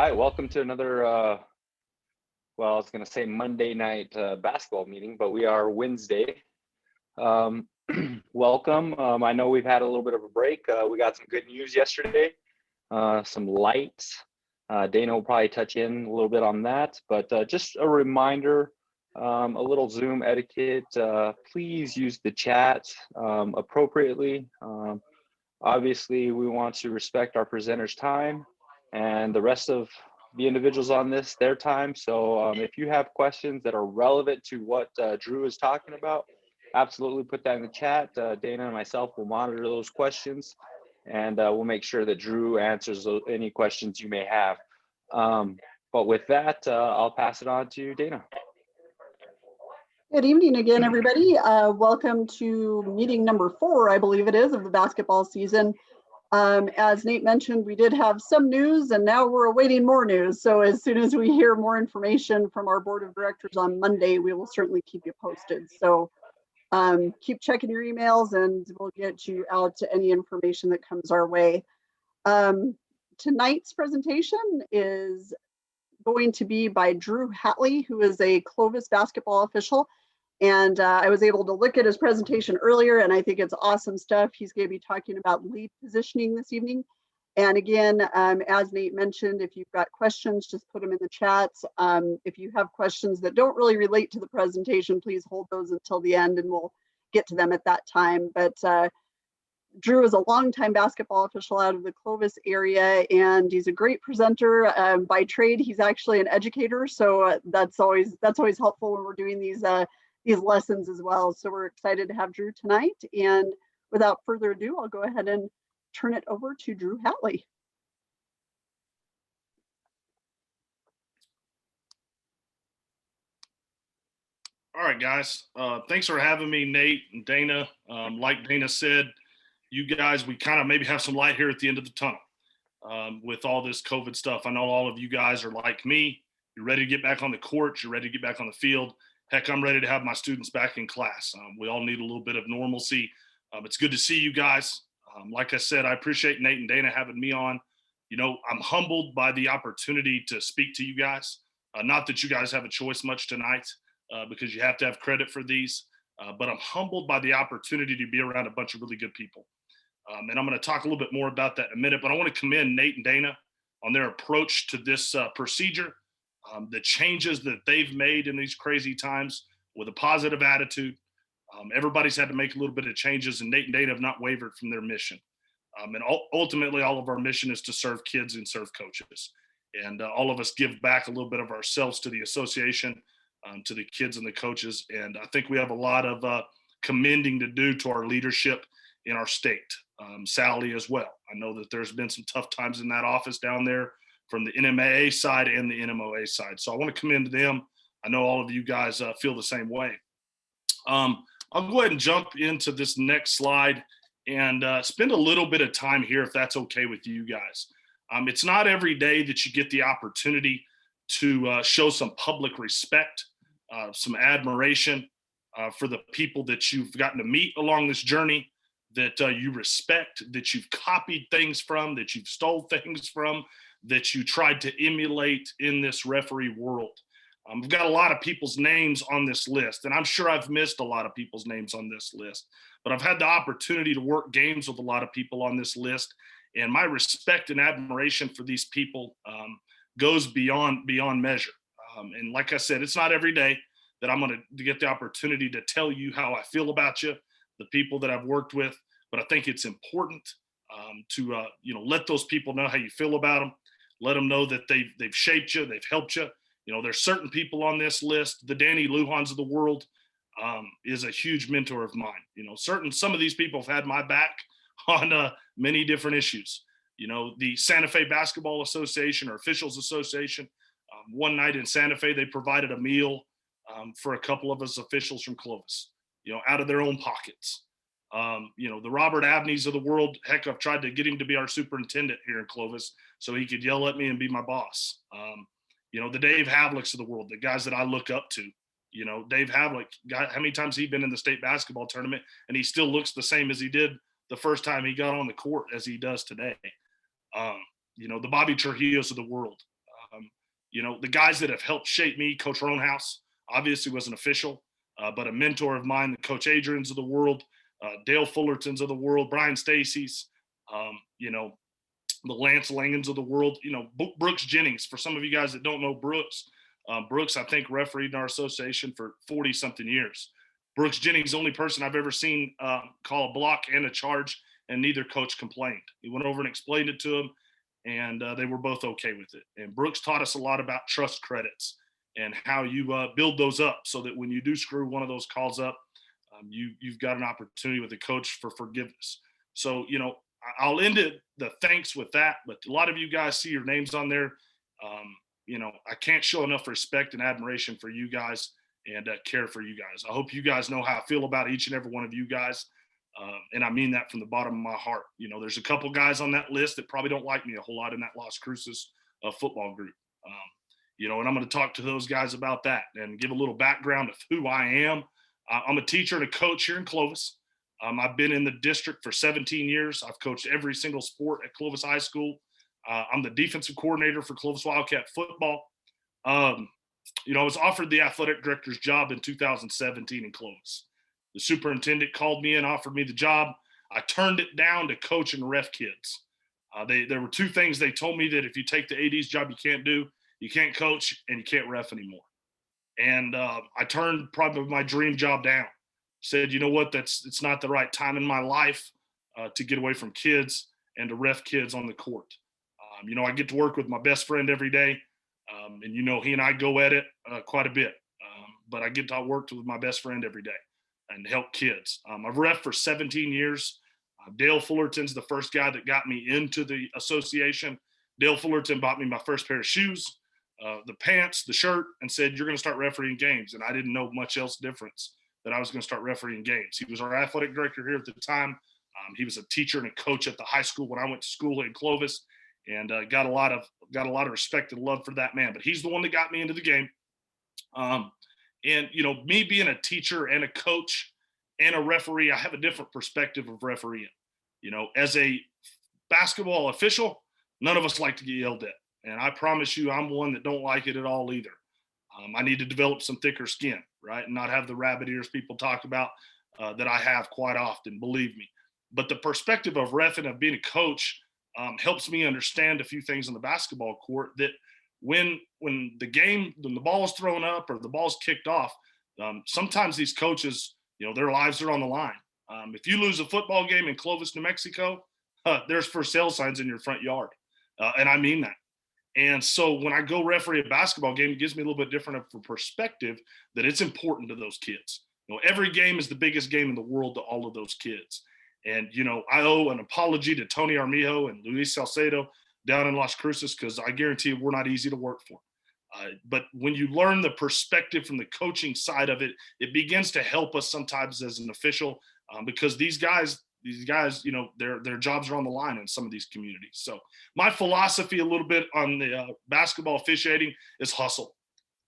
right, welcome to another, well, I was going to say Monday night basketball meeting, but we are Wednesday. Um, welcome. I know we've had a little bit of a break. We got some good news yesterday, some lights. Dana will probably touch in a little bit on that, but just a reminder, a little Zoom etiquette. Please use the chat appropriately. Obviously, we want to respect our presenters' time and the rest of the individuals on this, their time. So if you have questions that are relevant to what Drew is talking about, absolutely put that in the chat. Dana and myself will monitor those questions, and we'll make sure that Drew answers any questions you may have. But with that, I'll pass it on to Dana. Good evening again, everybody. Welcome to meeting number 4, I believe it is, of the basketball season. As Nate mentioned, we did have some news and now we're awaiting more news. So as soon as we hear more information from our board of directors on Monday, we will certainly keep you posted. So keep checking your emails and we'll get you out to any information that comes our way. Tonight's presentation is going to be by Drew Hatley, who is a Clovis basketball official. And I was able to look at his presentation earlier, and I think it's awesome stuff. He's going to be talking about lead positioning this evening. And again, as Nate mentioned, if you've got questions, just put them in the chats. If you have questions that don't really relate to the presentation, please hold those until the end and we'll get to them at that time. But Drew is a longtime basketball official out of the Clovis area, and he's a great presenter. By trade, he's actually an educator, so that's always helpful when we're doing these lessons as well. So we're excited to have Drew tonight. And without further ado, I'll go ahead and turn it over to Drew Hatley. All right, guys. Thanks for having me, Nate and Dana. Like Dana said, you guys, we kind of maybe have some light here at the end of the tunnel with all this COVID stuff. I know all of you guys are like me. You're ready to get back on the court. You're ready to get back on the field. Heck, I'm ready to have my students back in class. We all need a little bit of normalcy. It's good to see you guys. Like I said, I appreciate Nate and Dana having me on. You know, I'm humbled by the opportunity to speak to you guys. Not that you guys have a choice much tonight because you have to have credit for these, but I'm humbled by the opportunity to be around a bunch of really good people. And I'm going to talk a little bit more about that in a minute, but I want to commend Nate and Dana on their approach to this procedure. The changes that they've made in these crazy times with a positive attitude. Everybody's had to make a little bit of changes, and Nate and Dana have not wavered from their mission. And ultimately, all of our mission is to serve kids and serve coaches. And all of us give back a little bit of ourselves to the association, to the kids and the coaches. And I think we have a lot of commending to do to our leadership in our state. Sally as well. I know that there's been some tough times in that office down there from the NMOA side and the NMOA side. So I want to commend them. I know all of you guys feel the same way. I'll go ahead and jump into this next slide and spend a little bit of time here, if that's okay with you guys. It's not every day that you get the opportunity to show some public respect, some admiration for the people that you've gotten to meet along this journey, that you respect, that you've copied things from, that you've stole things from, that you tried to emulate in this referee world. We've got a lot of people's names on this list, and I'm sure I've missed a lot of people's names on this list, but I've had the opportunity to work games with a lot of people on this list, and my respect and admiration for these people goes beyond measure. And like I said, it's not every day that I'm going to get the opportunity to tell you how I feel about you, the people that I've worked with, but I think it's important to let those people know how you feel about them. Let them know that they've shaped you, they've helped you. You know, there's certain people on this list. The Danny Luhans of the world is a huge mentor of mine. You know, some of these people have had my back on many different issues. You know, the Santa Fe Basketball Association or Officials Association. One night in Santa Fe, they provided a meal for a couple of us officials from Clovis, you know, out of their own pockets. The Robert Abneys of the world, heck, I've tried to get him to be our superintendent here in Clovis so he could yell at me and be my boss. The Dave Havlicks of the world, the guys that I look up to. You know, Dave Havlick, how many times he been in the state basketball tournament and he still looks the same as he did the first time he got on the court as he does today. The Bobby Trujillos of the world. The guys that have helped shape me, Coach Roanhouse, obviously was an official, but a mentor of mine, the Coach Adrians of the world, Dale Fullertons of the world, Brian Stacy's, the Lance Langens of the world, Brooks Jennings. For some of you guys that don't know Brooks, I think refereed in our association for 40 something years. Brooks Jennings, the only person I've ever seen call a block and a charge, and neither coach complained. He went over and explained it to them, and they were both okay with it. And Brooks taught us a lot about trust credits and how you build those up so that when you do screw one of those calls up, you've got an opportunity with the coach for forgiveness. So, I'll end it, the thanks with that, but a lot of you guys see your names on there. I can't show enough respect and admiration for you guys and care for you guys. I hope you guys know how I feel about each and every one of you guys. And I mean that from the bottom of my heart. There's a couple guys on that list that probably don't like me a whole lot in that Las Cruces football group. And I'm going to talk to those guys about that and give a little background of who I am. I'm a teacher and a coach here in Clovis. I've been in the district for 17 years. I've coached every single sport at Clovis High School. I'm the defensive coordinator for Clovis Wildcat football. I was offered the athletic director's job in 2017 in Clovis. The superintendent called me and offered me the job. I turned it down to coach and ref kids. There were two things they told me that if you take the AD's job, you can't do. You can't coach and you can't ref anymore. And I turned probably my dream job down. Said, you know what, it's not the right time in my life to get away from kids and to ref kids on the court. I get to work with my best friend every day. And he and I go at it quite a bit. But I get to work with my best friend every day and help kids. I've ref for 17 years. Dale Fullerton's the first guy that got me into the association. Dale Fullerton bought me my first pair of shoes, the pants, the shirt, and said, you're going to start refereeing games. And I didn't know much else difference that I was going to start refereeing games. He was our athletic director here at the time. He was a teacher and a coach at the high school when I went to school in Clovis, and got a lot of respect and love for that man. But he's the one that got me into the game. Me being a teacher and a coach and a referee, I have a different perspective of refereeing. As a basketball official, none of us like to get yelled at. And I promise you, I'm one that don't like it at all either. I need to develop some thicker skin, right? And not have the rabbit ears people talk about that I have quite often, believe me. But the perspective of ref and of being a coach helps me understand a few things on the basketball court, that when the ball is thrown up or the ball's kicked off, sometimes these coaches, their lives are on the line. If you lose a football game in Clovis, New Mexico, there's for sale signs in your front yard. And I mean that. And so when I go referee a basketball game, it gives me a little bit different of a perspective that it's important to those kids. Every game is the biggest game in the world to all of those kids. And, I owe an apology to Tony Armijo and Luis Salcedo down in Las Cruces, because I guarantee you we're not easy to work for. But when you learn the perspective from the coaching side of it, it begins to help us sometimes as an official, because these guys, their jobs are on the line in some of these communities. So my philosophy a little bit on the basketball officiating is hustle.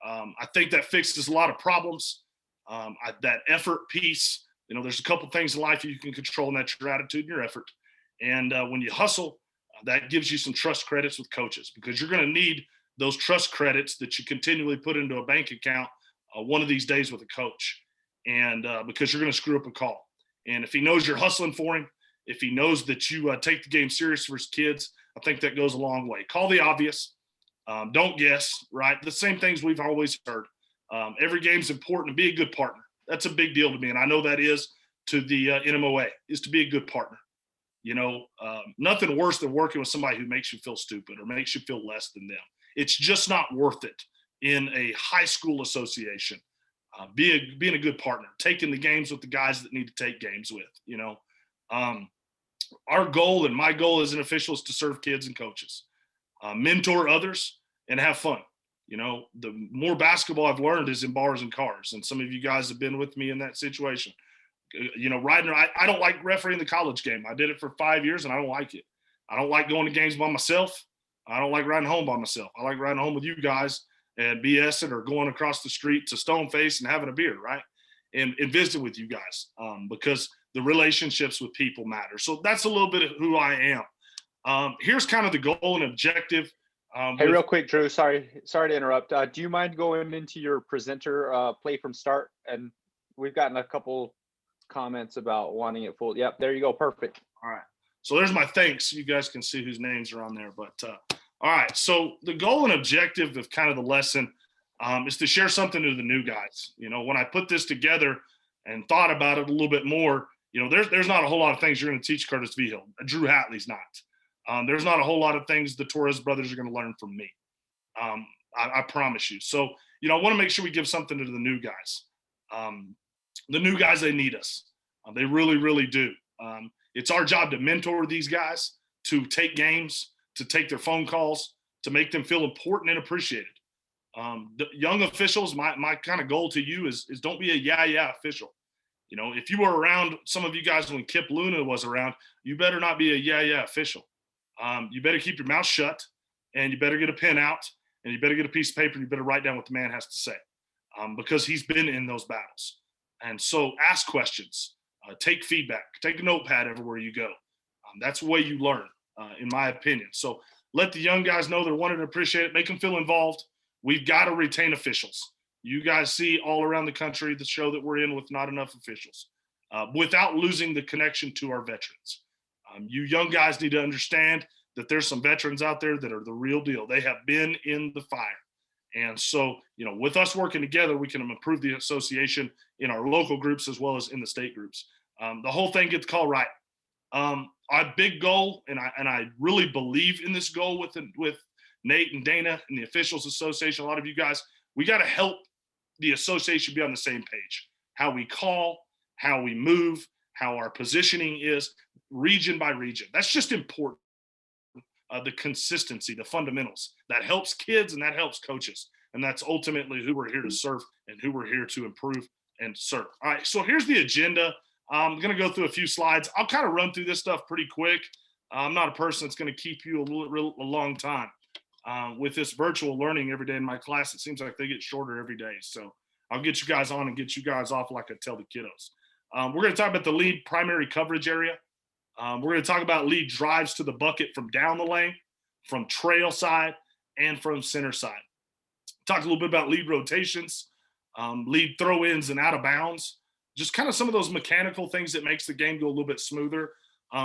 I think that fixes a lot of problems. That effort piece, there's a couple things in life you can control, and that's your attitude and your effort. And when you hustle, that gives you some trust credits with coaches, because you're going to need those trust credits that you continually put into a bank account one of these days with a coach. And because you're going to screw up a call. And if he knows you're hustling for him, if he knows that you take the game serious for his kids, I think that goes a long way. Call the obvious. Don't guess, right? The same things we've always heard. Every game's important. Be a good partner. That's a big deal to me. And I know that is to the NMOA, is to be a good partner. Nothing worse than working with somebody who makes you feel stupid or makes you feel less than them. It's just not worth it in a high school association. Being a good partner, taking the games with the guys that need to take games with. Our goal and my goal as an official is to serve kids and coaches, mentor others, and have fun. The more basketball I've learned is in bars and cars, and some of you guys have been with me in that situation. I don't like refereeing the college game. I did it for 5 years, and I don't like it. I don't like going to games by myself. I don't like riding home by myself. I like riding home with you guys and BSing or going across the street to Stoneface and having a beer, right? And visit with you guys, because the relationships with people matter. So that's a little bit of who I am. Here's kind of the goal and objective Hey, real quick, Drew, sorry to interrupt. Do you mind going into your presenter play from start? And we've gotten a couple comments about wanting it full. Yep, there you go. Perfect. All right. So there's my thanks. You guys can see whose names are on there. But all right. So the goal and objective of kind of the lesson is to share something to the new guys. You know, when I put this together and thought about it a little bit more, you know, there's not a whole lot of things you're going to teach Curtis Vigil. Drew Hatley's not. There's not a whole lot of things the Torres brothers are going to learn from me. I promise you. So, you know, I want to make sure we give something to the new guys. The new guys, they need us. They really, really do. It's our job to mentor these guys, to take games, to take their phone calls, to make them feel important and appreciated. The young officials, my kind of goal to you is don't be a yeah official. You know, if you were around, some of you guys when Kip Luna was around, you better not be a yeah official. You better keep your mouth shut, and you better get a pen out, and you better get a piece of paper, and you better write down what the man has to say, because he's been in those battles. And so ask questions, take feedback, take a notepad everywhere you go. That's the way you learn, in my opinion. So let the young guys know they're wanted and appreciated, make them feel involved. We've got to retain officials. You guys see all around the country the show that we're in with not enough officials, without losing the connection to our veterans. You young guys need to understand that there's some veterans out there that are the real deal. They have been in the fire. And so, you know, with us working together, we can improve the association in our local groups as well as in the state groups. The whole thing gets called right. Our big goal, and I really believe in this goal with Nate and Dana and the Officials Association, a lot of you guys, we got to help the association be on the same page. How we call, how we move, how our positioning is, region by region. That's just important. The consistency, the fundamentals. That helps kids and that helps coaches. And that's ultimately who we're here to serve and who we're here to improve and serve. All right, so here's the agenda. I'm going to go through a few slides. I'll kind of run through this stuff pretty quick. I'm not a person that's going to keep you a long time. With this virtual learning every day in my class, it seems like they get shorter every day. So I'll get you guys on and get you guys off like I tell the kiddos. We're going to talk about the lead primary coverage area. We're going to talk about lead drives to the bucket from down the lane, from trail side, and from center side. Talk a little bit about lead rotations, lead throw-ins and out of bounds, just kind of some of those mechanical things that makes the game go a little bit smoother,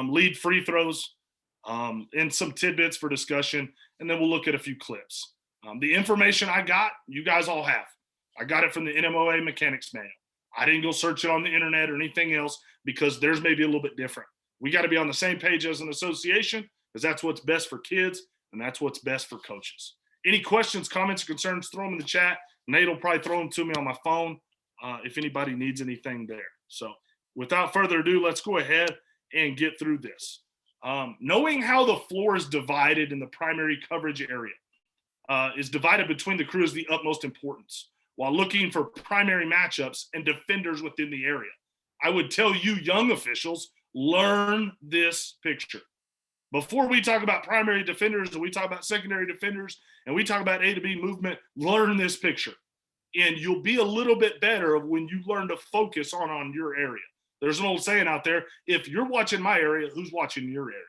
lead free throws, and some tidbits for discussion, and then we'll look at a few clips. The information I got, you guys all have. I got it from the NMOA mechanics manual. I didn't go search it on the internet or anything else because theirs may be a little bit different. We got to be on the same page as an association because that's what's best for kids and that's what's best for coaches. Any questions, comments, or concerns, throw them in the chat. Nate will probably throw them to me on my phone if anybody needs anything there. So without further ado, let's go ahead and get through this. Knowing how the floor is divided in the primary coverage area is divided between the crew is the utmost importance while looking for primary matchups and defenders within the area. I would tell you young officials, learn this picture. Before we talk about primary defenders and we talk about secondary defenders and we talk about A to B movement, learn this picture. And you'll be a little bit better when you learn to focus on your area. There's an old saying out there, if you're watching my area, who's watching your area?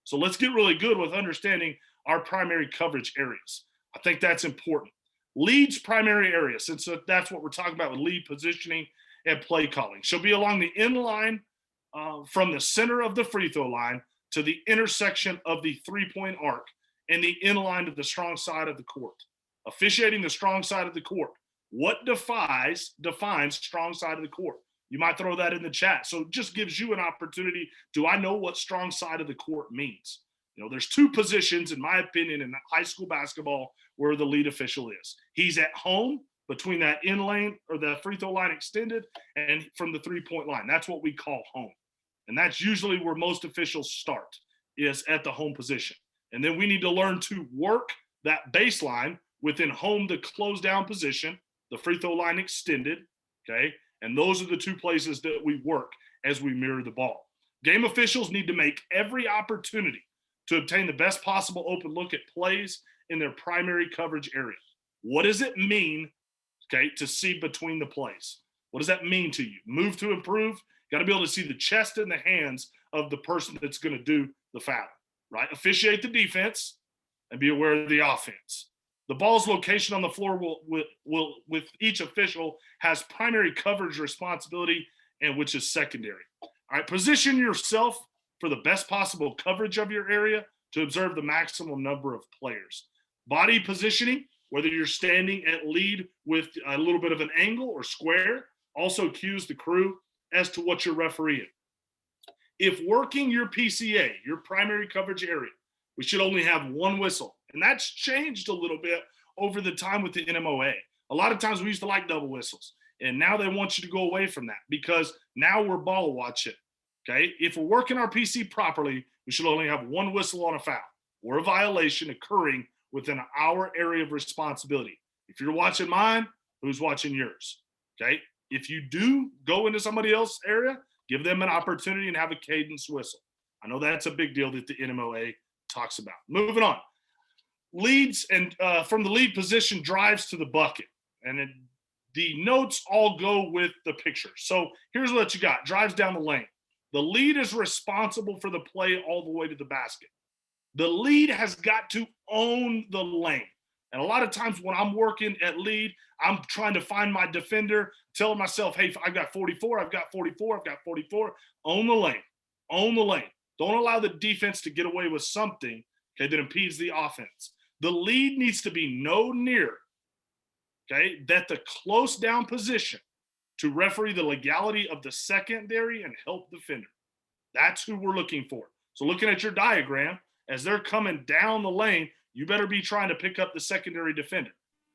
So let's get really good with understanding our primary coverage areas. I think that's important. Lead's primary area, since that's what we're talking about with lead positioning and play calling, she'll be along the end line from the center of the free throw line to the intersection of the three-point arc and the end line of the strong side of the court. Officiating the strong side of the court. What defines strong side of the court? You might throw that in the chat. So it just gives you an opportunity. Do I know what strong side of the court means? You know, there's two positions, in my opinion, in high school basketball where the lead official is. He's at home between that in lane or the free throw line extended and from the three-point line. That's what we call home. And that's usually where most officials start, is at the home position. And then we need to learn to work that baseline within home to close down position, the free throw line extended, okay? And those are the two places that we work as we mirror the ball. Game officials need to make every opportunity to obtain the best possible open look at plays in their primary coverage area. What does it mean, okay, to see between the plays? What does that mean to you? Move to improve. Got to be able to see the chest and the hands of the person that's going to do the foul, right? Officiate the defense. and be aware of the offense. The ball's location on the floor will with each official has primary coverage responsibility and which is secondary. All right, position yourself for the best possible coverage of your area to observe the maximum number of players. Body positioning, whether you're standing at lead with a little bit of an angle or square, also cues the crew as to what you're refereeing. If working your PCA, your primary coverage area, we should only have one whistle. And that's changed a little bit over the time with the NMOA. A lot of times we used to like double whistles. And now they want you to go away from that because now we're ball watching. Okay. If we're working our PC properly, we should only have one whistle on a foul or a violation occurring within our area of responsibility. If you're watching mine, who's watching yours? Okay. If you do go into somebody else's area, give them an opportunity and have a cadence whistle. I know that's a big deal that the NMOA talks about. Moving on. Leads and from the lead position drives to the bucket. And the notes all go with the picture. So here's what you got. Drives down the lane. The lead is responsible for the play all the way to the basket. The lead has got to own the lane. And a lot of times when I'm working at lead, I'm trying to find my defender, telling myself, hey, I've got 44, I've got 44, I've got 44. Own the lane. Own the lane. Don't allow the defense to get away with something, okay, that impedes the offense. The lead needs to be no nearer, okay, that the close down position to referee the legality of the secondary and help defender. That's who we're looking for. So looking at your diagram, as they're coming down the lane, you better be trying to pick up the secondary defender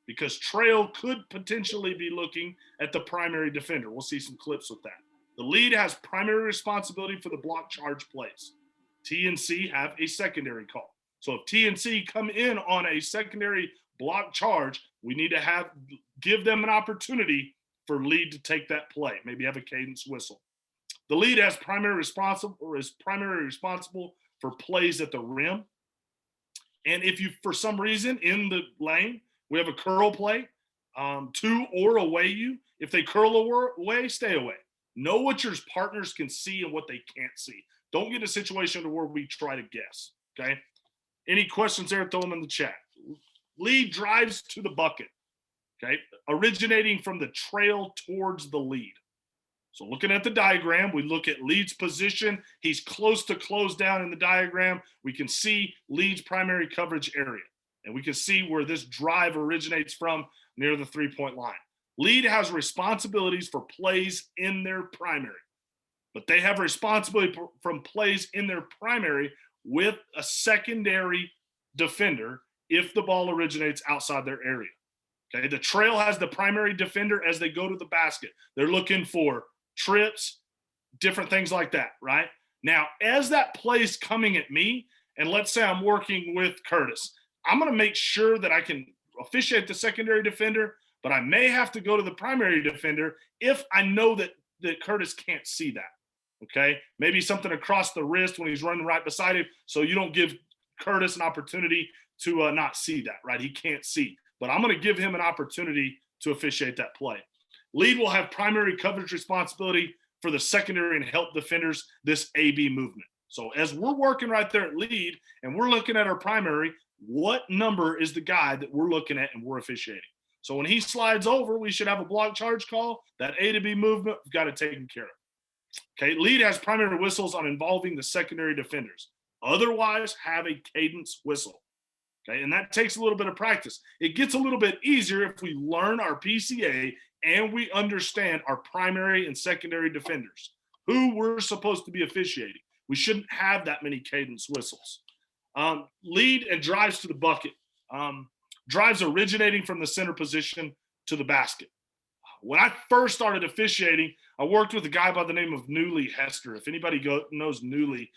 because trail could potentially be looking at the primary defender. We'll see some clips with that. The lead has primary responsibility for the block charge plays. T and C have a secondary call. So if T and C come in on a secondary block charge, we need to give them an opportunity for lead to take that play. Maybe have a cadence whistle. The lead has primary responsible for plays at the rim. And if you, for some reason, in the lane, we have a curl play, to or away you. If they curl away, stay away. Know what your partners can see and what they can't see. Don't get in a situation where we try to guess, okay? Any questions there, throw them in the chat. Lead drives to the bucket, okay? Originating from the trail towards the lead. So looking at the diagram, we look at lead's position. He's close to close down in the diagram. We can see lead's primary coverage area. And we can see where this drive originates from near the three-point line. Lead has responsibilities for plays in their primary. But they have responsibility from plays in their primary with a secondary defender if the ball originates outside their area. Okay, the trail has the primary defender as they go to the basket. They're looking for trips, different things like that, right? Now, as that play's coming at me, and let's say I'm working with Curtis, I'm going to make sure that I can officiate the secondary defender, but I may have to go to the primary defender if I know that Curtis can't see that, okay? Maybe something across the wrist when he's running right beside him, so you don't give Curtis an opportunity to not see that, right? He can't see, but I'm going to give him an opportunity to officiate that play. Lead will have primary coverage responsibility for the secondary and help defenders this AB movement. So as we're working right there at lead and we're looking at our primary, what number is the guy that we're looking at and we're officiating? So when he slides over, we should have a block charge call. That A to B movement, we've got it taken care of. Okay, lead has primary whistles on involving the secondary defenders. Otherwise, have a cadence whistle. Okay, and that takes a little bit of practice. It gets a little bit easier if we learn our PCA and we understand our primary and secondary defenders, who we're supposed to be officiating. We shouldn't have that many cadence whistles. Lead and drives to the bucket. Drives originating from the center position to the basket. When I first started officiating, I worked with a guy by the name of Newly Hester. If anybody knows Newly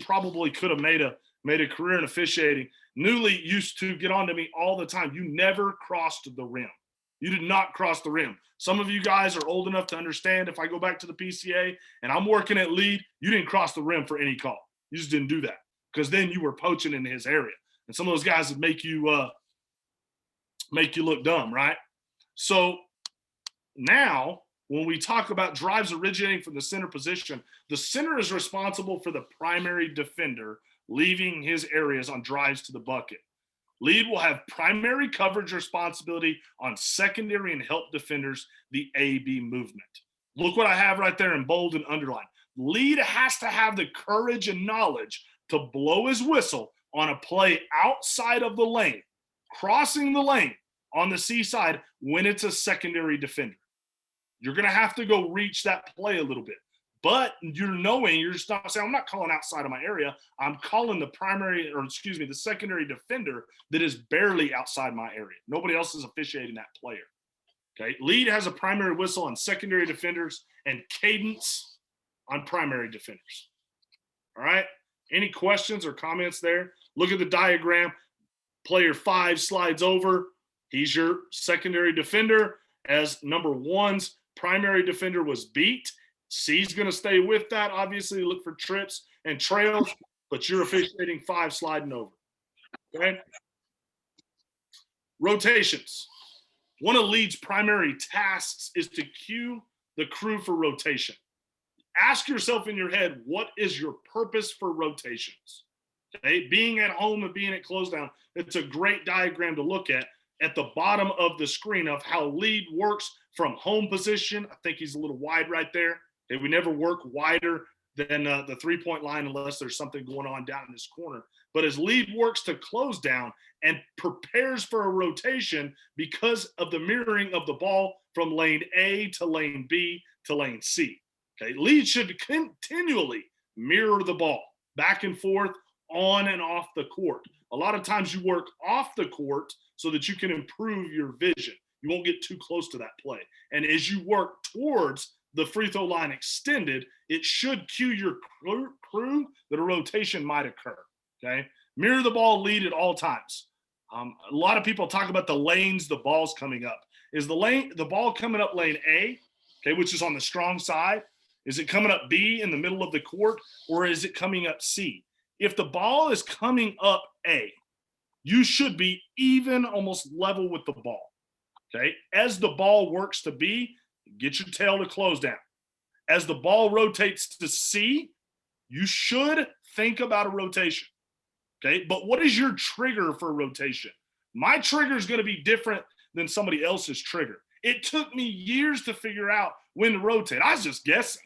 probably could have made a career in officiating. Newly used to get on to me all the time. You never crossed the rim. You did not cross the rim. Some of you guys are old enough to understand if I go back to the PCA and I'm working at lead, you didn't cross the rim for any call. You just didn't do that because then you were poaching in his area. And some of those guys would make you look dumb, right? So now when we talk about drives originating from the center position, the center is responsible for the primary defender leaving his areas on drives to the bucket. Lead will have primary coverage responsibility on secondary and help defenders, the AB movement. Look what I have right there in bold and underline. Lead has to have the courage and knowledge to blow his whistle on a play outside of the lane, crossing the lane on the C side when it's a secondary defender. You're going to have to go reach that play a little bit. But you're just not saying, I'm not calling outside of my area. I'm calling the secondary defender that is barely outside my area. Nobody else is officiating that player. Okay. Lead has a primary whistle on secondary defenders and cadence on primary defenders. All right. Any questions or comments there? Look at the diagram. Player 5 slides over. He's your secondary defender, as number 1's primary defender was beat. C's going to stay with that. Obviously, look for trips and trails, but you're officiating 5 sliding over. Okay. Rotations. One of Lead's primary tasks is to cue the crew for rotation. Ask yourself in your head, what is your purpose for rotations? Okay. Being at home and being at close down, it's a great diagram to look at the bottom of the screen of how Lead works from home position. I think he's a little wide right there. Okay, we never work wider than the 3-point line unless there's something going on down in this corner. But as Lead works to close down and prepares for a rotation because of the mirroring of the ball from lane A to lane B to lane C. Okay, Lead should continually mirror the ball back and forth, on and off the court. A lot of times you work off the court so that you can improve your vision. You won't get too close to that play. And as you work towards the free throw line extended, it should cue your crew that a rotation might occur. Okay, mirror the ball, Lead at all times. A lot of people talk about the lanes the ball's coming up. Is the ball coming up lane A, okay, which is on the strong side? Is it coming up B in the middle of the court, or is it coming up C? If the ball is coming up A, you should be even, almost level with the ball. Okay, as the ball works to B, get your tail to close down. As the ball rotates to C, you should think about a rotation. Okay, but what is your trigger for rotation? My trigger is going to be different than somebody else's trigger. It took me years to figure out when to rotate. I was just guessing.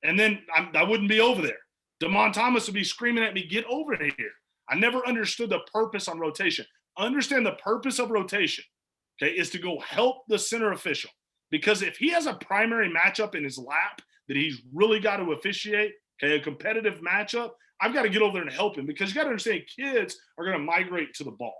And then I wouldn't be over there. DeMond Thomas would be screaming at me, get over here. I never understood the purpose on rotation. Understand the purpose of rotation, okay, is to go help the center official. Because if he has a primary matchup in his lap that he's really got to officiate, okay, a competitive matchup, I've got to get over there and help him, because you got to understand kids are going to migrate to the ball,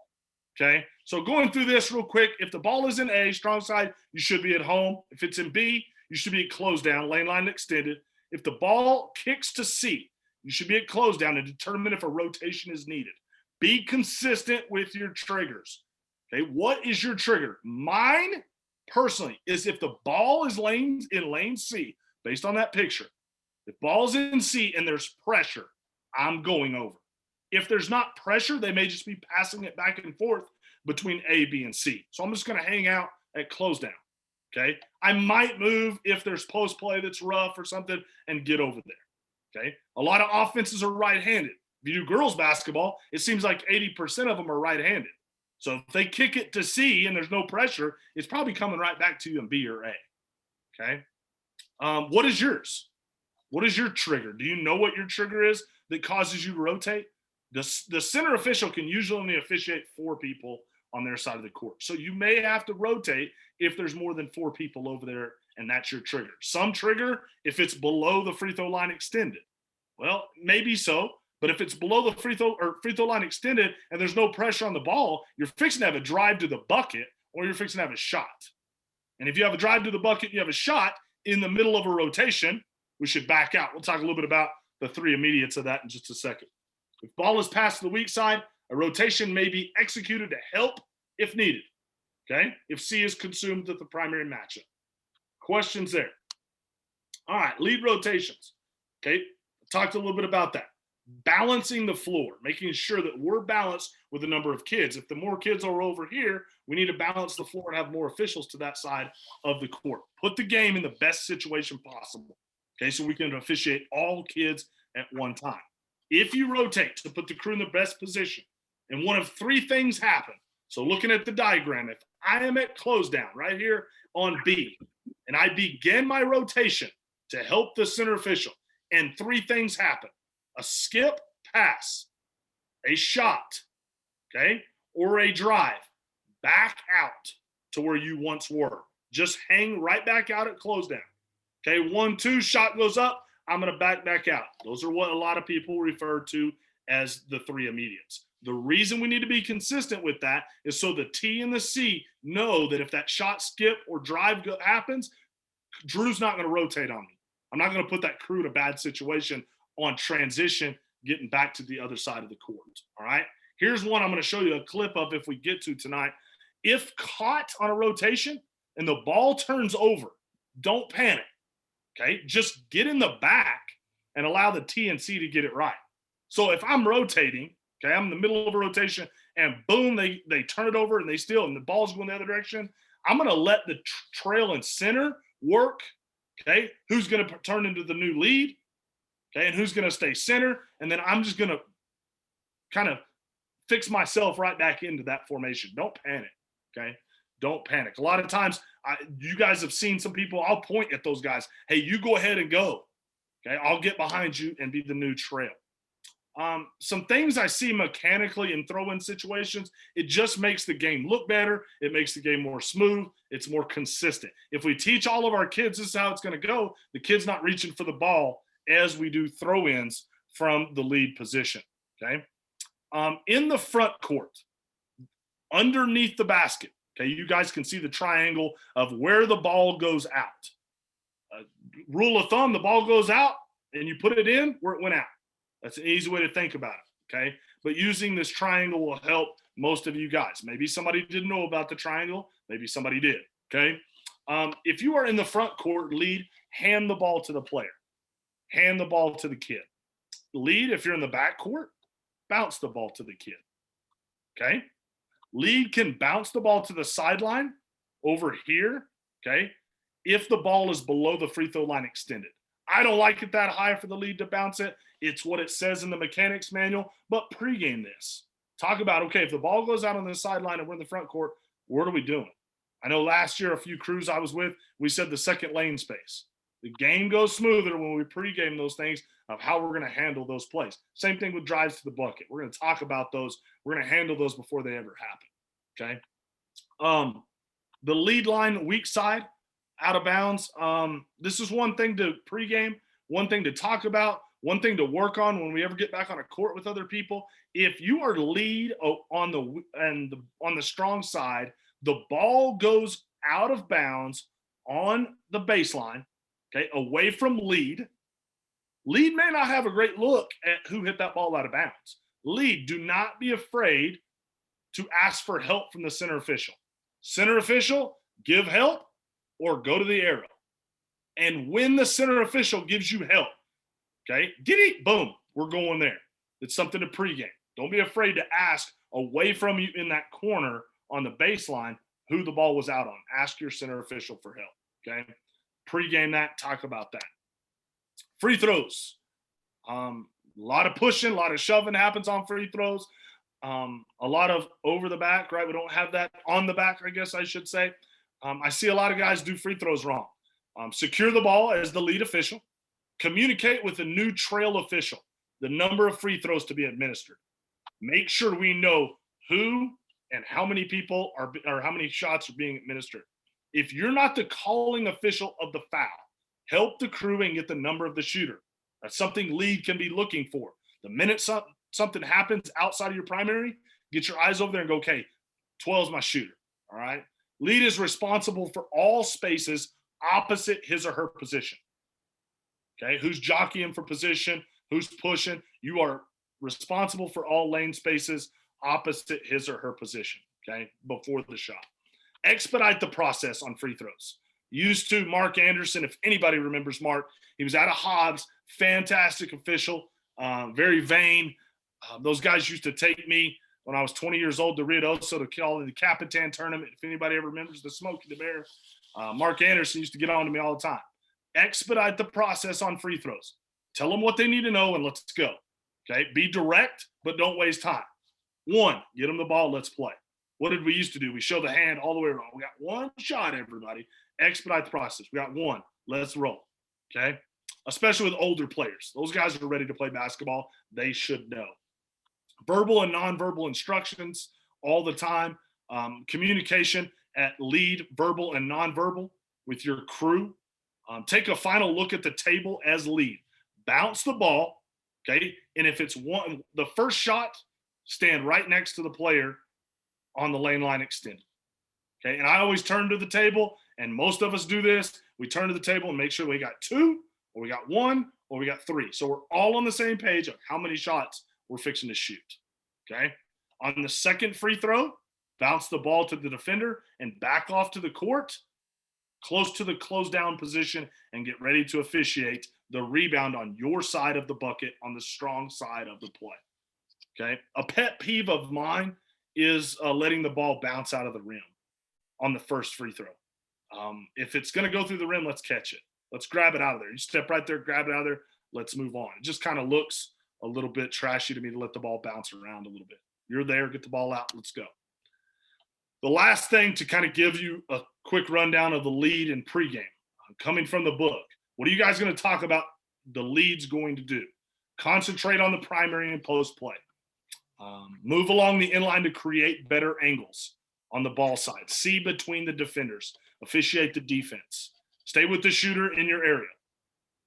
okay? So going through this real quick, if the ball is in A, strong side, you should be at home. If it's in B, you should be at close down, lane line extended. If the ball kicks to C, you should be at close down to determine if a rotation is needed. Be consistent with your triggers. Okay, what is your trigger? Mine, personally, is if the ball is in lane C, based on that picture. If ball's in C and there's pressure, I'm going over. If there's not pressure, they may just be passing it back and forth between A, B, and C. So I'm just going to hang out at close down. Okay, I might move if there's post play that's rough or something and get over there. Okay, a lot of offenses are right-handed. If you do girls basketball, it seems like 80% of them are right-handed. So if they kick it to C and there's no pressure, it's probably coming right back to you in B or A. Okay, what is yours? What is your trigger? Do you know what your trigger is that causes you to rotate? The center official can usually only officiate 4 people on their side of the court. So you may have to rotate if there's more than 4 people over there, and that's your trigger. Some trigger if it's below the free throw line extended. Well, maybe so, but if it's below the free throw line extended and there's no pressure on the ball, you're fixing to have a drive to the bucket, or you're fixing to have a shot. And if you have a drive to the bucket, you have a shot in the middle of a rotation, we should back out. We'll talk a little bit about the 3 immediates of that in just a second. If ball is passed to the weak side, a rotation may be executed to help if needed. Okay, if C is consumed at the primary matchup. Questions there? All right, lead rotations. Okay, talked a little bit about that. Balancing the floor, making sure that we're balanced with the number of kids. If the more kids are over here, we need to balance the floor and have more officials to that side of the court. Put the game in the best situation possible. Okay, so we can officiate all kids at one time. If you rotate to put the crew in the best position, and one of three things happen. So looking at the diagram, if I am at close down right here on B, and I begin my rotation to help the center official, and three things happen: a skip pass, a shot, okay, or a drive back out to where you once were. Just hang right back out at close down. Okay, 1-2, shot goes up, I'm going to back out. Those are what a lot of people refer to as the three immediates. The reason we need to be consistent with that is so the T and the C know that if that shot, skip, or drive happens, Drew's not going to rotate on me. I'm not going to put that crew in a bad situation on transition, getting back to the other side of the court. All right. Here's one I'm going to show you a clip of if we get to tonight. If caught on a rotation and the ball turns over, don't panic. Okay. Just get in the back and allow the T and C to get it right. So if I'm rotating, okay, I'm in the middle of a rotation and boom, they turn it over and the ball's going the other direction. I'm going to let the trail and center work. Okay. Who's going to turn into the new lead? Okay. And who's going to stay center? And then I'm just going to kind of fix myself right back into that formation. Don't panic. Okay. Don't panic. A lot of times you guys have seen some people, I'll point at those guys. Hey, you go ahead and go. Okay. I'll get behind you and be the new trail. Some things I see mechanically in throw-in situations, it just makes the game look better. It makes the game more smooth. It's more consistent. If we teach all of our kids this is how it's going to go, the kid's not reaching for the ball as we do throw-ins from the lead position, okay? In the front court, underneath the basket, okay, you guys can see the triangle of where the ball goes out. Rule of thumb, the ball goes out and you put it in where it went out. That's an easy way to think about it, okay? But using this triangle will help most of you guys. Maybe somebody didn't know about the triangle. Maybe somebody did, okay? If you are in the front court, lead, hand the ball to the player. Hand the ball to the kid. Lead, if you're in the back court, bounce the ball to the kid, okay? Lead can bounce the ball to the sideline over here, okay, if the ball is below the free throw line extended. I don't like it that high for the lead to bounce it. It's what it says in the mechanics manual, but pregame this. Talk about, okay, if the ball goes out on the sideline and we're in the front court, what are we doing? I know last year, a few crews I was with, we said the second lane space. The game goes smoother when we pregame those things of how we're going to handle those plays. Same thing with drives to the bucket. We're going to talk about those. We're going to handle those before they ever happen, okay? The lead line, weak side, out of bounds. This is one thing to pregame, one thing to talk about, one thing to work on when we ever get back on a court with other people. If you are lead on the strong side, the ball goes out of bounds on the baseline, okay, away from lead. Lead may not have a great look at who hit that ball out of bounds. Lead, do not be afraid to ask for help from the center official. Center official, give help or go to the arrow. And when the center official gives you help, okay, giddy, boom, we're going there. It's something to pregame. Don't be afraid to ask away from you in that corner on the baseline who the ball was out on. Ask your center official for help, okay? Pregame that, talk about that. Free throws. A lot of pushing, a lot of shoving happens on free throws. A lot of over the back, right? We don't have that on the back, I guess I should say. I see a lot of guys do free throws wrong. Secure the ball as the lead official. Communicate with the new trail official the number of free throws to be administered. Make sure we know who and how many people are, or how many shots are being administered. If you're not the calling official of the foul, help the crew and get the number of the shooter. That's something lead can be looking for. The minute something happens outside of your primary, get your eyes over there and go, okay, 12 is my shooter, all right? Lead is responsible for all spaces opposite his or her position. Okay, who's jockeying for position, who's pushing. You are responsible for all lane spaces opposite his or her position, okay, before the shot. Expedite the process on free throws. Used to Mark Anderson, if anybody remembers Mark, he was out of Hobbs, fantastic official, very vain. Those guys used to take me when I was 20 years old to Ruidoso to call in the Capitan tournament. If anybody ever remembers the Smokey the Bear, Mark Anderson used to get on to me all the time. Expedite the process on free throws. Tell them what they need to know and let's go. Okay, be direct, but don't waste time. One, get them the ball, let's play. What did we used to do? We show the hand all the way around. We got one shot, everybody. Expedite the process. We got one. Let's roll. Okay? Especially with older players. Those guys are ready to play basketball. They should know. Verbal and nonverbal instructions all the time. Communication at lead, verbal and nonverbal with your crew. Take a final look at the table as lead. Bounce the ball, okay? And if it's one, the first shot, stand right next to the player on the lane line extended. Okay, and I always turn to the table, and most of us do this. We turn to the table and make sure we got two, or we got one, or we got three. So we're all on the same page of how many shots we're fixing to shoot. Okay, on the second free throw, bounce the ball to the defender and back off to the court, close to the close down position, and get ready to officiate the rebound on your side of the bucket on the strong side of the play. Okay, a pet peeve of mine is letting the ball bounce out of the rim on the first free throw. If it's going to go through the rim, let's catch it. Let's grab it out of there. You step right there, grab it out of there. Let's move on. It just kind of looks a little bit trashy to me to let the ball bounce around a little bit. You're there, get the ball out, let's go. The last thing to kind of give you a quick rundown of the lead and pregame, coming from the book. What are you guys going to talk about the lead's going to do? Concentrate on the primary and post play. Move along the inline to create better angles on the ball side. See between the defenders. Officiate the defense. Stay with the shooter in your area.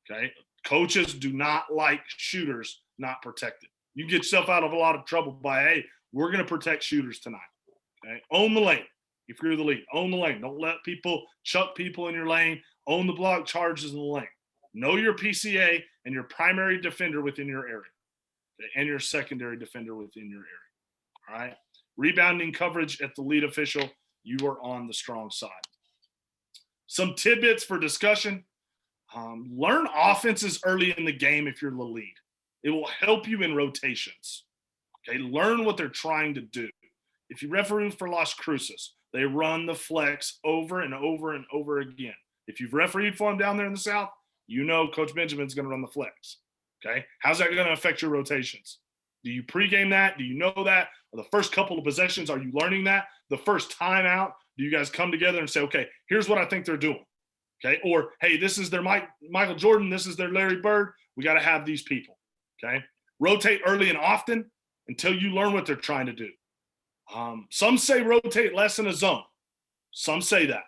Okay. Coaches do not like shooters not protected. You get yourself out of a lot of trouble by, hey, we're going to protect shooters tonight. Okay. Own the lane. If you're the lead, own the lane. Don't let people chuck people in your lane. Own the block charges in the lane. Know your PCA and your primary defender within your area. Okay, and your secondary defender within your area. All right. Rebounding coverage at the lead official, you are on the strong side. Some tidbits for discussion. Learn offenses early in the game if you're the lead. It will help you in rotations. Okay, learn what they're trying to do. If you referee for Las Cruces, they run the flex over and over and over again. If you've refereed for them down there in the South, you know Coach Benjamin's going to run the flex. Okay, how's that going to affect your rotations? Do you pregame that? Do you know that? Or the first couple of possessions, are you learning that? The first time out, do you guys come together and say, okay, here's what I think they're doing? Okay, or hey, this is their Michael Jordan, this is their Larry Bird. We got to have these people. Okay, rotate early and often until you learn what they're trying to do. Some say rotate less in a zone. Some say that.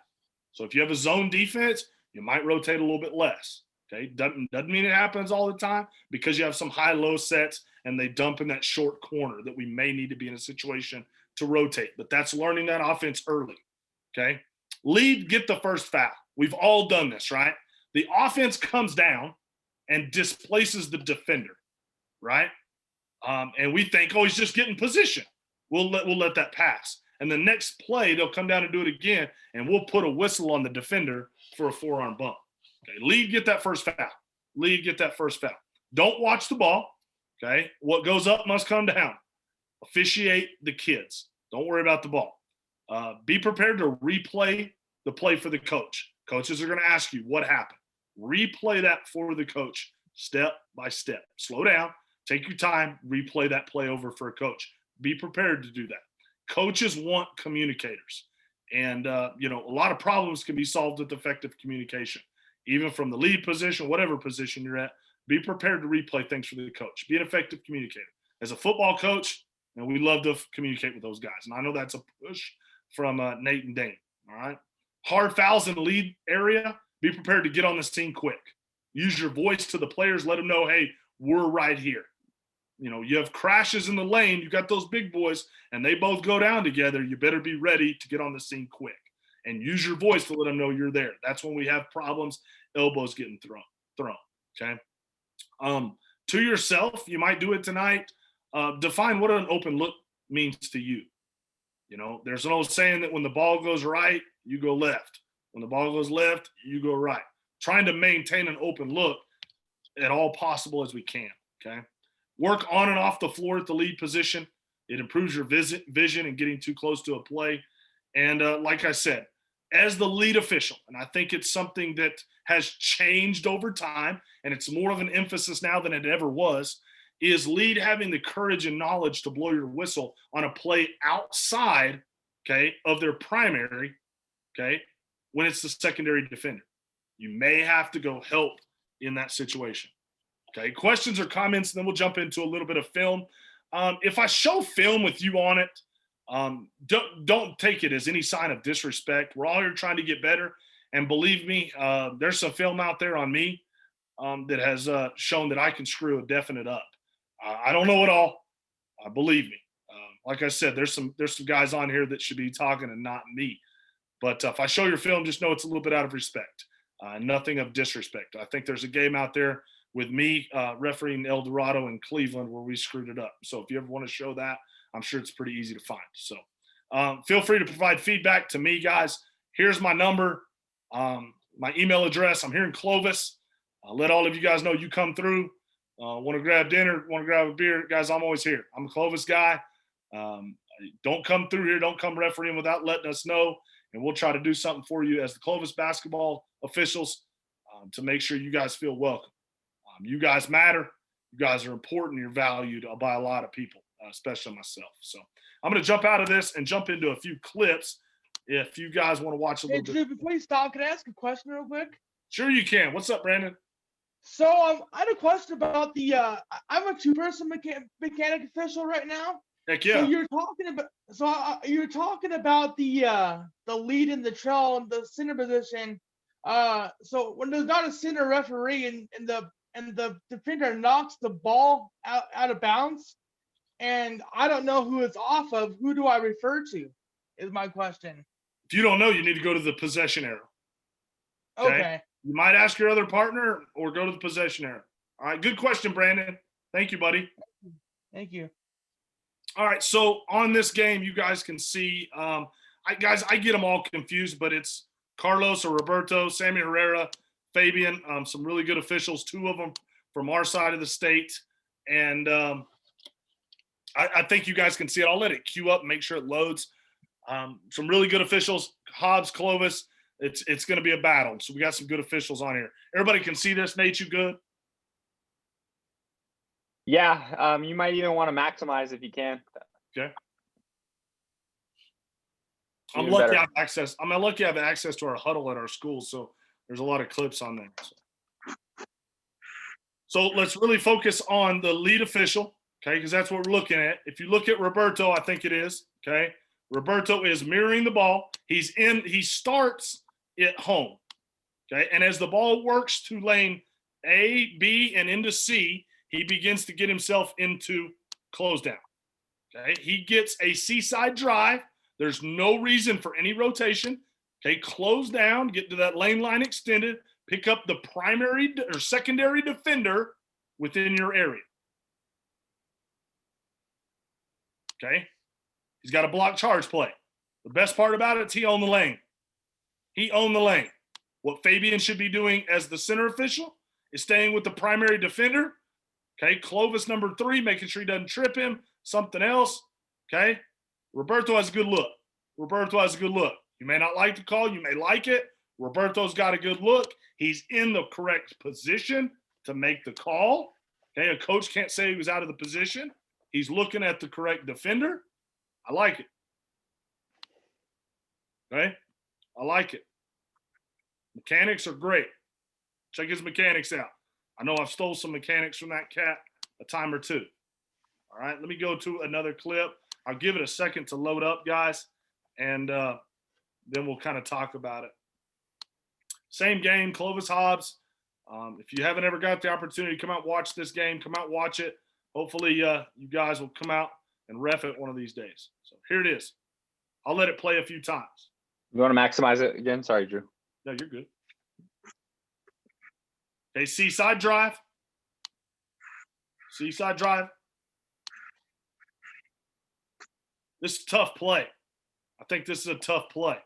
So if you have a zone defense, you might rotate a little bit less. Okay, doesn't mean it happens all the time because you have some high-low sets and they dump in that short corner that we may need to be in a situation to rotate. But that's learning that offense early. Okay, lead, get the first foul. We've all done this, right? The offense comes down and displaces the defender, right? And we think, oh, he's just getting position. We'll let that pass. And the next play, they'll come down and do it again, and we'll put a whistle on the defender for a forearm bump. Okay, lead, get that first foul. Lead, get that first foul. Don't watch the ball. Okay, what goes up must come down. Officiate the kids. Don't worry about the ball. Be prepared to replay the play for the coach. Coaches are going to ask you what happened. Replay that for the coach step by step. Slow down. Take your time. Replay that play over for a coach. Be prepared to do that. Coaches want communicators. And, a lot of problems can be solved with effective communication. Even from the lead position, whatever position you're at, be prepared to replay things for the coach. Be an effective communicator. As a football coach, we love to communicate with those guys. And I know that's a push from Nate and Dane. All right. Hard fouls in the lead area, be prepared to get on the scene quick. Use your voice to the players. Let them know, hey, we're right here. You have crashes in the lane. You got those big boys, and they both go down together. You better be ready to get on the scene quick. And use your voice to let them know you're there. That's when we have problems, elbows getting thrown. Okay. To yourself, you might do it tonight. Define what an open look means to you. There's an old saying that when the ball goes right, you go left. When the ball goes left, you go right. Trying to maintain an open look at all possible as we can. Okay. Work on and off the floor at the lead position. It improves your vision and getting too close to a play. And like I said, as the lead official, and I think it's something that has changed over time, and it's more of an emphasis now than it ever was, is lead having the courage and knowledge to blow your whistle on a play outside, okay, of their primary, okay, when it's the secondary defender. You may have to go help in that situation. Okay, questions or comments, and then we'll jump into a little bit of film. If I show film with you on it, don't take it as any sign of disrespect. We're all here trying to get better. And believe me, there's some film out there on me that has shown that I can screw a definite up. I don't know it all. Believe me. Like I said, there's some guys on here that should be talking and not me. But if I show your film, just know it's a little bit out of respect. Nothing of disrespect. I think there's a game out there with me refereeing El Dorado in Cleveland where we screwed it up. So if you ever want to show that, I'm sure it's pretty easy to find. So feel free to provide feedback to me, guys. Here's my number, my email address. I'm here in Clovis. I'll let all of you guys know you come through. Want to grab dinner, want to grab a beer. Guys, I'm always here. I'm a Clovis guy. Don't come through here. Don't come refereeing without letting us know. And we'll try to do something for you as the Clovis basketball officials to make sure you guys feel welcome. You guys matter. You guys are important. You're valued by a lot of people, especially myself. So I'm going to jump out of this and jump into a few clips if you guys want to watch a little bit. Drew, before you stop, can I ask a question real quick? Sure you can. What's up, Brandon? So I had a question about the I'm a two-person mechanic official right now. Heck yeah. So you're talking about the lead in the trail and the center position. So when there's not a center referee and the defender knocks the ball out of bounds, and I don't know who it's off of, who do I refer to? Is my question. If you don't know, you need to go to the possession arrow. Okay. You might ask your other partner or go to the possession arrow. All right, good question, Brandon. Thank you, buddy. Thank you. All right, so on this game, you guys can see, I get them all confused, but it's Carlos or Roberto, Sammy Herrera, Fabian, some really good officials, two of them from our side of the state. And I think you guys can see it. I'll let it queue up and make sure it loads. Some really good officials, Hobbs, Clovis. It's going to be a battle. So we got some good officials on here. Everybody can see this. Nate, you good? Yeah, you might even want to maximize if you can. Okay. Even I'm lucky better. I have access. I'm lucky I have access to our huddle at our school, so there's a lot of clips on there. So let's really focus on the lead official, okay? Because that's what we're looking at. If you look at Roberto, I think it is, okay? Roberto is mirroring the ball. He starts at home, okay? And as the ball works to lane A, B, and into C, he begins to get himself into close down, okay? He gets a seaside drive. There's no reason for any rotation, okay? Close down, get to that lane line extended, pick up the primary or secondary defender within your area, okay? He's got a block charge play. The best part about it is he owned the lane. He owned the lane. What Fabian should be doing as the center official is staying with the primary defender, okay? Clovis number 3, making sure he doesn't trip him, something else, okay? Roberto has a good look. Roberto has a good look. You may not like the call. You may like it. Roberto's got a good look. He's in the correct position to make the call. Okay, a coach can't say he was out of the position. He's looking at the correct defender. I like it. Okay, I like it. Mechanics are great. Check his mechanics out. I know I've stole some mechanics from that cat a time or two. All right, let me go to another clip. I'll give it a second to load up, guys, and then we'll kind of talk about it. Same game, Clovis Hobbs. If you haven't ever got the opportunity to come out and watch this game, come out and watch it. Hopefully you guys will come out and ref it one of these days. So here it is. I'll let it play a few times. You want to maximize it again? Sorry, Drew. No, you're good. Okay, seaside drive. Seaside drive. This is a tough play. I think this is a tough play.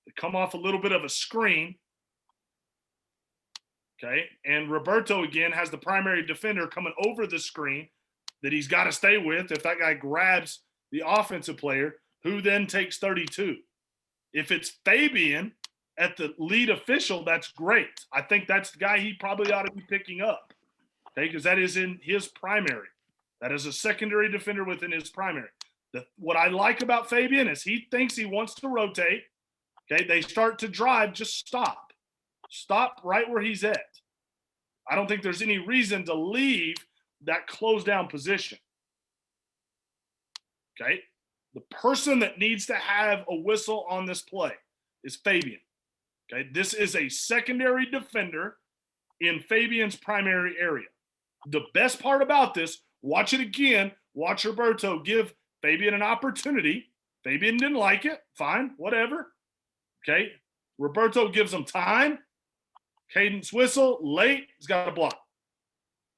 They come off a little bit of a screen. Okay, and Roberto again has the primary defender coming over the screen that he's got to stay with if that guy grabs the offensive player, who then takes 32. If it's Fabian at the lead official, that's great. I think that's the guy he probably ought to be picking up. Okay, because that is in his primary. That is a secondary defender within his primary. What I like about Fabian is he thinks he wants to rotate. Okay, they start to drive, just stop. Stop right where he's at. I don't think there's any reason to leave that closed down position. Okay, the person that needs to have a whistle on this play is Fabian. Okay, this is a secondary defender in Fabian's primary area. The best part about this, watch it again, watch Roberto give Fabian an opportunity. Fabian didn't like it, fine, whatever. Okay, Roberto gives him time. Cadence whistle, late, he's got a block.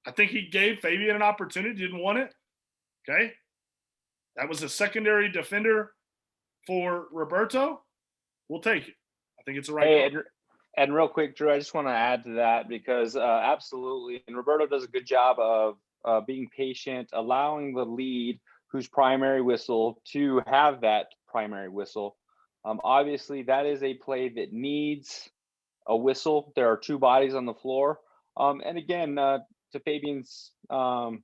I think he gave Fabian an opportunity, didn't want it. Okay, that was a secondary defender for Roberto. We'll take it. I think it's the right call. And real quick, Drew, I just want to add to that because absolutely, and Roberto does a good job of being patient, allowing the lead whose primary whistle to have that primary whistle. Obviously, that is a play that needs a whistle. There are two bodies on the floor. And again, to Fabian's, to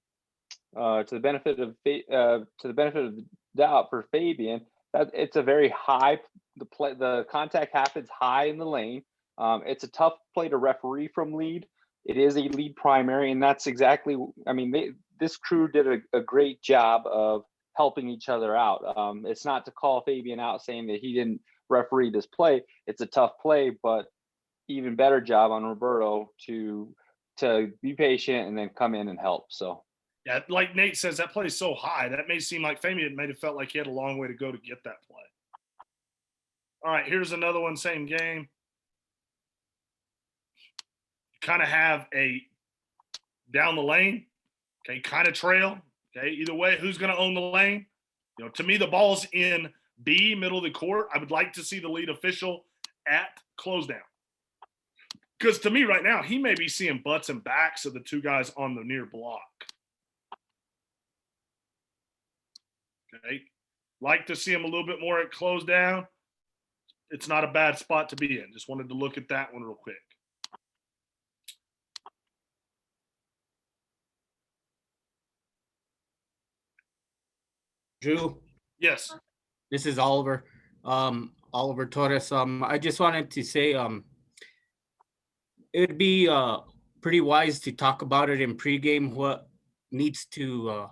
the benefit of the doubt for Fabian, that it's a very high. The contact happens high in the lane. It's a tough play to referee from lead. It is a lead primary, and that's exactly. I mean, this crew did a great job of helping each other out. It's not to call Fabian out saying that he didn't referee this play. It's a tough play, but even better job on Roberto to be patient and then come in and help. So yeah, like Nate says, that play is so high that may seem like Fabian may have felt like he had a long way to go to get that play. All right, here's another one, same game. Kind of have a down the lane, okay, kind of trail. Okay, either way, who's going to own the lane? You know, to me, the ball's in B, middle of the court. I would like to see the lead official at close down. Because to me right now, he may be seeing butts and backs of the two guys on the near block. Okay, like to see him a little bit more at close down. It's not a bad spot to be in. Just wanted to look at that one real quick. Drew, Yes. this is Oliver. Oliver Torres. I just wanted to say it would be pretty wise to talk about it in pregame what needs to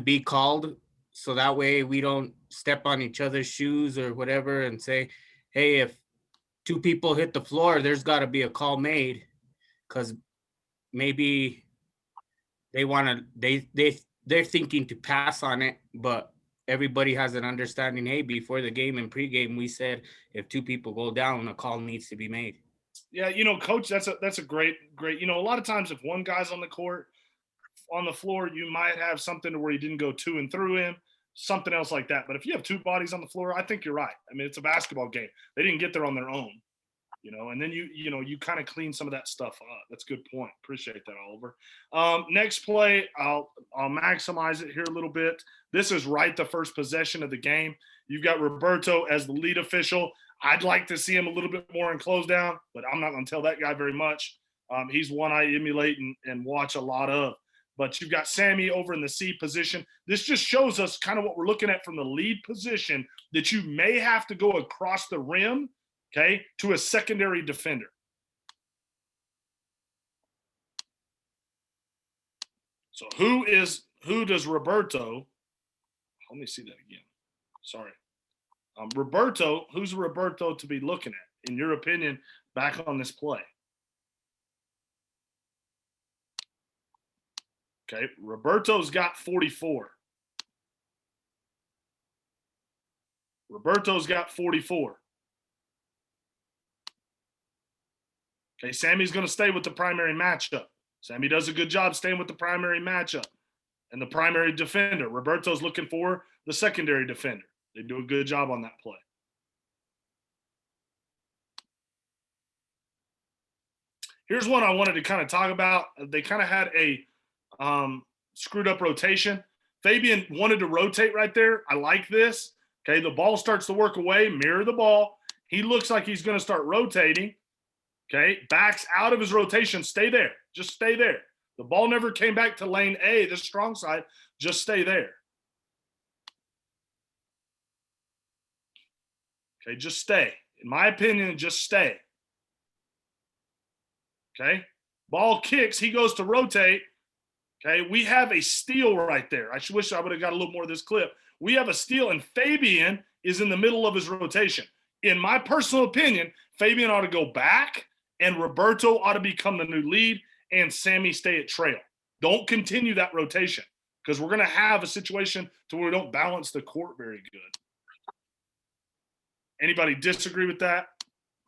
be called, so that way we don't step on each other's shoes or whatever and say, hey, if two people hit the floor, there's got to be a call made, because maybe they want to they're thinking to pass on it, but everybody has an understanding, hey, before the game and pregame, we said if two people go down, a call needs to be made. Yeah, you know, Coach, that's a great, you know, a lot of times if one guy's on the court, on the floor, you might have something to where you didn't go to and through him, something else like that. But if you have two bodies on the floor, I think you're right. I mean, it's a basketball game. They didn't get there on their own, you know, and then you kind of clean some of that stuff up. That's a good point. Appreciate that, Oliver. Next play, I'll maximize it here a little bit. This is right the first possession of the game. You've got Roberto as the lead official. I'd like to see him a little bit more in close down, but I'm not going to tell that guy very much. He's one I emulate and watch a lot of. But you've got Sammy over in the C position. This just shows us kind of what we're looking at from the lead position, that you may have to go across the rim, okay, to a secondary defender. So who does Roberto, let me see that again. Sorry. Roberto, who's Roberto to be looking at, in your opinion, back on this play? Okay, Roberto's got 44. Roberto's got 44. Okay, Sammy's going to stay with the primary matchup. Sammy does a good job staying with the primary matchup and the primary defender. Roberto's looking for the secondary defender. They do a good job on that play. Here's one I wanted to kind of talk about. They kind of had a screwed up rotation. Fabian wanted to rotate right there. I like this. Okay, the ball starts to work away, mirror the ball. He looks like he's going to start rotating. Okay, backs out of his rotation. Stay there. Just stay there. The ball never came back to lane A, the strong side. Just stay there. Okay, just stay. In my opinion, just stay. Okay, ball kicks. He goes to rotate. Okay, we have a steal right there. I wish I would have got a little more of this clip. We have a steal, and Fabian is in the middle of his rotation. In my personal opinion, Fabian ought to go back, and Roberto ought to become the new lead, and Sammy stay at trail. Don't continue that rotation because we're going to have a situation to where we don't balance the court very good. Anybody disagree with that?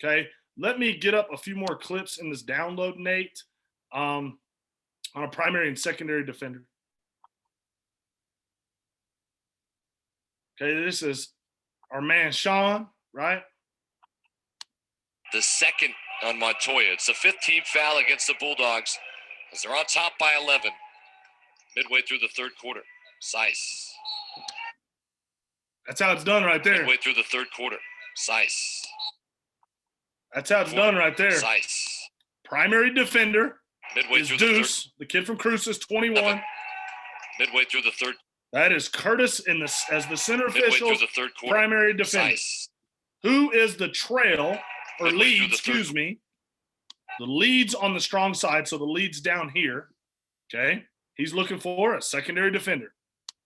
Okay, let me get up a few more clips in this download, Nate, on a primary and secondary defender. Okay, this is our man Sean, right? The second on Montoya. It's the 15th foul against the Bulldogs as they're on top by 11. Midway through the third quarter. Seiss. That's how it's done right there. Midway through the third quarter. Seiss. That's how it's done right there. Seiss. Primary defender Midway is through Deuce, the kid from Cruces, 21. Midway through the third. That is Curtis as the center Midway official, through the third quarter. primary defender. Seiss. Who is the trail or Midway through lead, the third. excuse me. The lead's on the strong side, so the lead's down here. Okay. He's looking for a secondary defender.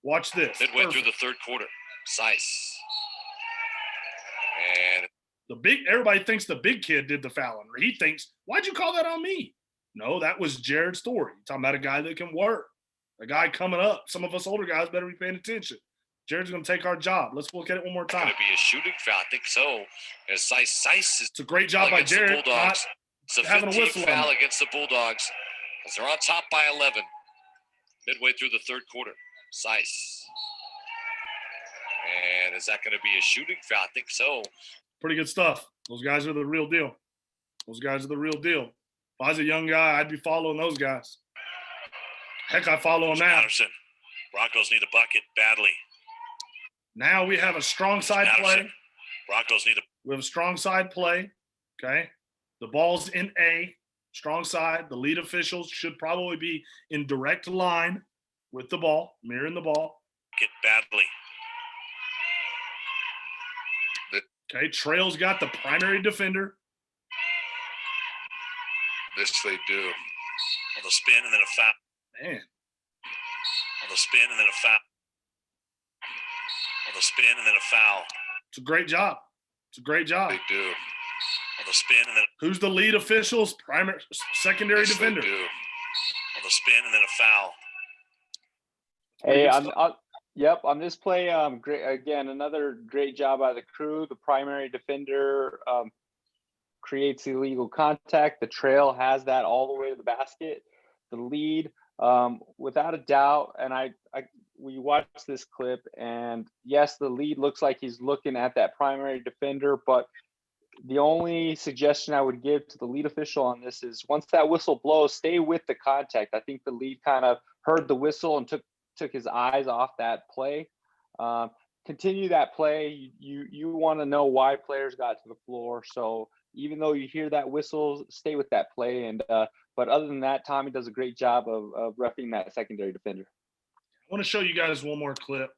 Watch this. Midway Perfect. through the third quarter. Seiss. And Everybody thinks the big kid did the fouling. Or he thinks, why'd you call that on me? No, that was Jared's story. You're talking about a guy that can work. A guy coming up. Some of us older guys better be paying attention. Jared's going to take our job. Let's look at it one more time. going to be a shooting foul. I think so. As Seiss is It's a great job by against the Jared. Bulldogs. It's the having a 15th whistle on foul it. against the Bulldogs as they're on top by 11. Midway through the third quarter. Seiss. And is that going to be a shooting foul? I think so. Pretty good stuff. Those guys are the real deal. Those guys are the real deal. If I was a young guy, I'd be following those guys. Heck, I follow them now. Patterson. Broncos need a bucket badly. Now we have a strong side play. Patterson. Broncos need a We have a strong side play. Okay. The ball's in A, strong side. The lead officials should probably be in direct line with the ball, mirroring the ball. bucket badly. Okay. Trail's got the primary defender. This they do. On the spin and then a foul. Man, On the spin and then a foul. On the spin and then a foul. it's a great job. It's a great job. They do. On the spin and then Who's the lead officials? Primary, secondary yes, defender. They do. On the spin and then a foul. Hey, Pretty good yep, on this play, great again, another great job by the crew. The primary defender creates illegal contact. The trail has that all the way to the basket. The lead, without a doubt, and we watched this clip, and yes, the lead looks like he's looking at that primary defender, but the only suggestion I would give to the lead official on this is once that whistle blows, stay with the contact. I think the lead kind of heard the whistle and took his eyes off that play. Continue that play. You want to know why players got to the floor. So even though you hear that whistle, stay with that play. And but other than that, Tommy does a great job of reffing that secondary defender. I want to show you guys one more clip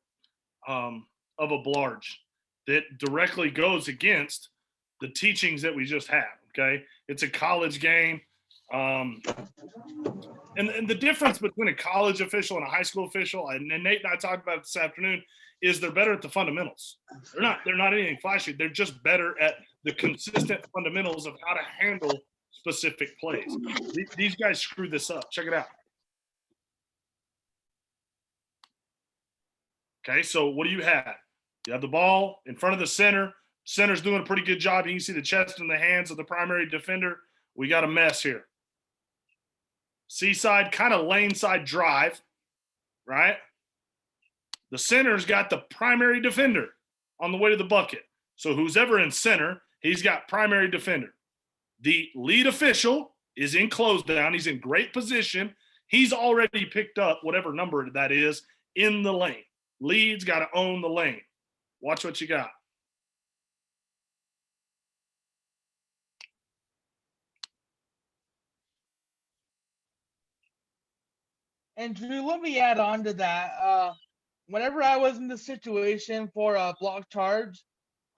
of a blarge that directly goes against the teachings that we just had. Okay, it's a college game. And the difference between a college official and a high school official, and Nate and I talked about it this afternoon, is they're better at the fundamentals. They're not anything flashy. They're just better at the consistent fundamentals of how to handle specific plays. These guys screwed this up. Check it out. Okay, so what do you have? You have the ball in front of the center. Center's doing a pretty good job. You can see the chest and the hands of the primary defender. We got a mess here. Seaside, kind of lane side drive, right? The center's got the primary defender on the way to the bucket. So who's ever in center, he's got primary defender. The lead official is in close down. He's in great position. He's already picked up whatever number that is in the lane. Lead's got to own the lane. Watch what you got. And Drew, let me add on to that. Whenever I was in the situation for a block charge,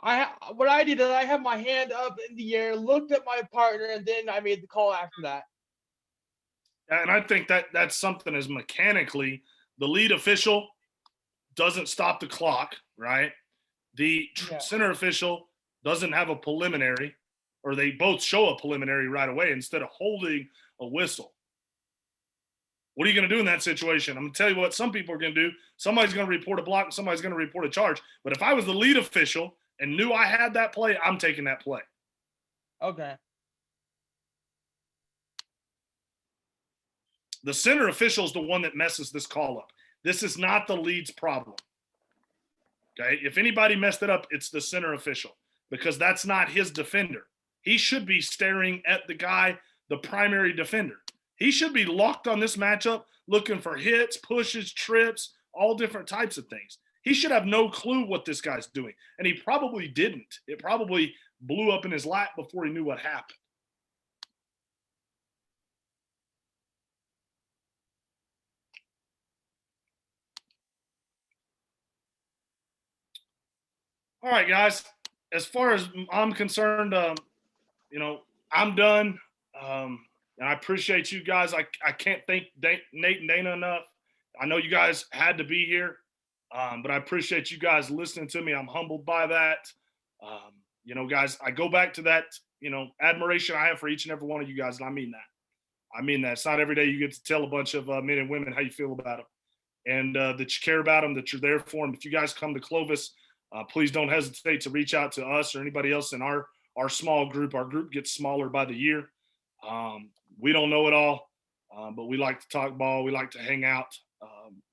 what I did is I had my hand up in the air, looked at my partner, and then I made the call after that. And I think that's something as mechanically, the lead official doesn't stop the clock, right? The center official doesn't have a preliminary, or they both show a preliminary right away instead of holding a whistle. What are you going to do in that situation? I'm going to tell you what some people are going to do. Somebody's going to report a block, and somebody's going to report a charge. But if I was the lead official and knew I had that play, I'm taking that play. Okay. The center official is the one that messes this call up. This is not the lead's problem. Okay, if anybody messed it up, it's the center official, because that's not his defender. He should be staring at the guy, the primary defender. He should be locked on this matchup, looking for hits, pushes, trips, all different types of things. He should have no clue what this guy's doing, and he probably didn't. It probably blew up in his lap before he knew what happened. All right, guys. As far as I'm concerned, I'm done. And I appreciate you guys. I can't thank Nate and Dana enough. I know you guys had to be here, but I appreciate you guys listening to me. I'm humbled by that. Guys, I go back to that, admiration I have for each and every one of you guys, and I mean that. I mean that. It's not every day you get to tell a bunch of men and women how you feel about them, and that you care about them, that you're there for them. If you guys come to Clovis, please don't hesitate to reach out to us or anybody else in our small group. Our group gets smaller by the year. We don't know it all, but we like to talk ball. We like to hang out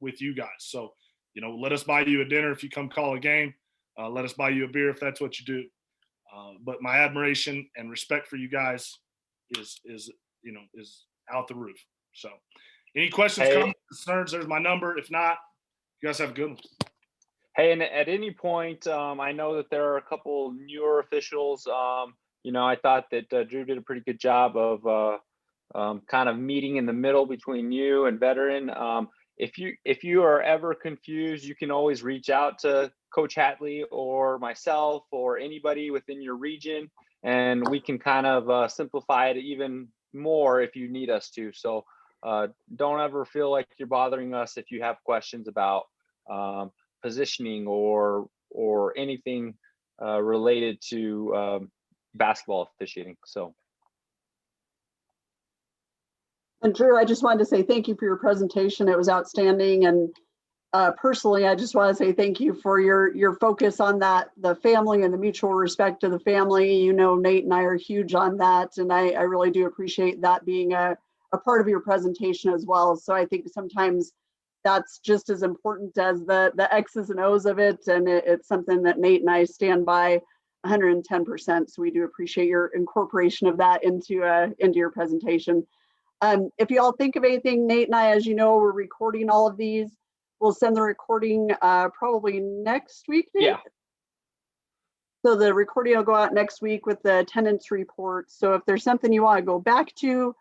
with you guys. So, let us buy you a dinner if you come call a game. Let us buy you a beer if that's what you do. But my admiration and respect for you guys is out the roof. So, any questions, comments, concerns? There's my number. If not, you guys have a good one. Hey, and at any point, I know that there are a couple newer officials. I thought that Drew did a pretty good job of kind of meeting in the middle between you and veteran. If you are ever confused, you can always reach out to Coach Hatley or myself or anybody within your region, and we can kind of simplify it even more if you need us to. So don't ever feel like you're bothering us if you have questions about positioning or anything related to basketball officiating. So. And Drew, I just wanted to say thank you for your presentation. It was outstanding. And personally, I just want to say thank you for your focus on that, the family and the mutual respect of the family. Nate and I are huge on that. And I really do appreciate that being a part of your presentation as well. So I think sometimes that's just as important as the X's and O's of it. And it's something that Nate and I stand by 110%. So we do appreciate your incorporation of that into your presentation. If you all think of anything, Nate and I, as you know, we're recording all of these. We'll send the recording probably next week, Nate? Yeah. So the recording will go out next week with the attendance report. So if there's something you want to go back to,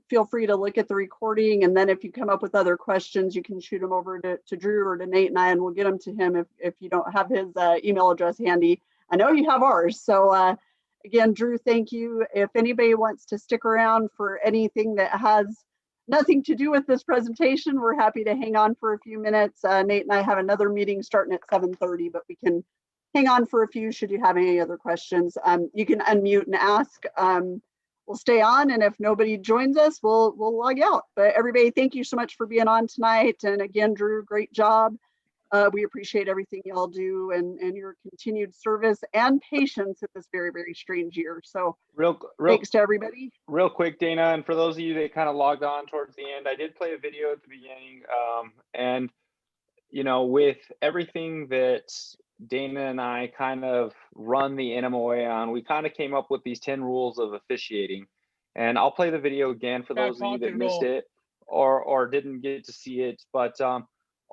feel free to look at the recording. And then if you come up with other questions, you can shoot them over to Drew or to Nate and I, and we'll get them to him if you don't have his email address handy. I know you have ours. So again, Drew, thank you. If anybody wants to stick around for anything that has nothing to do with this presentation, we're happy to hang on for a few minutes. Nate and I have another meeting starting at 7:30, but we can hang on for a few should you have any other questions. You can unmute and ask. We'll stay on, and if nobody joins us, we'll log out. But everybody, thank you so much for being on tonight. And again, Drew, great job. We appreciate everything y'all do and your continued service and patience in this very, very strange year. So real thanks to everybody. Real quick, Dana, and for those of you that kind of logged on towards the end, I did play a video at the beginning. And, with everything that Dana and I kind of run the NMOA on, we kind of came up with these 10 rules of officiating. And I'll play the video again for those of you that missed it or didn't get to see it. But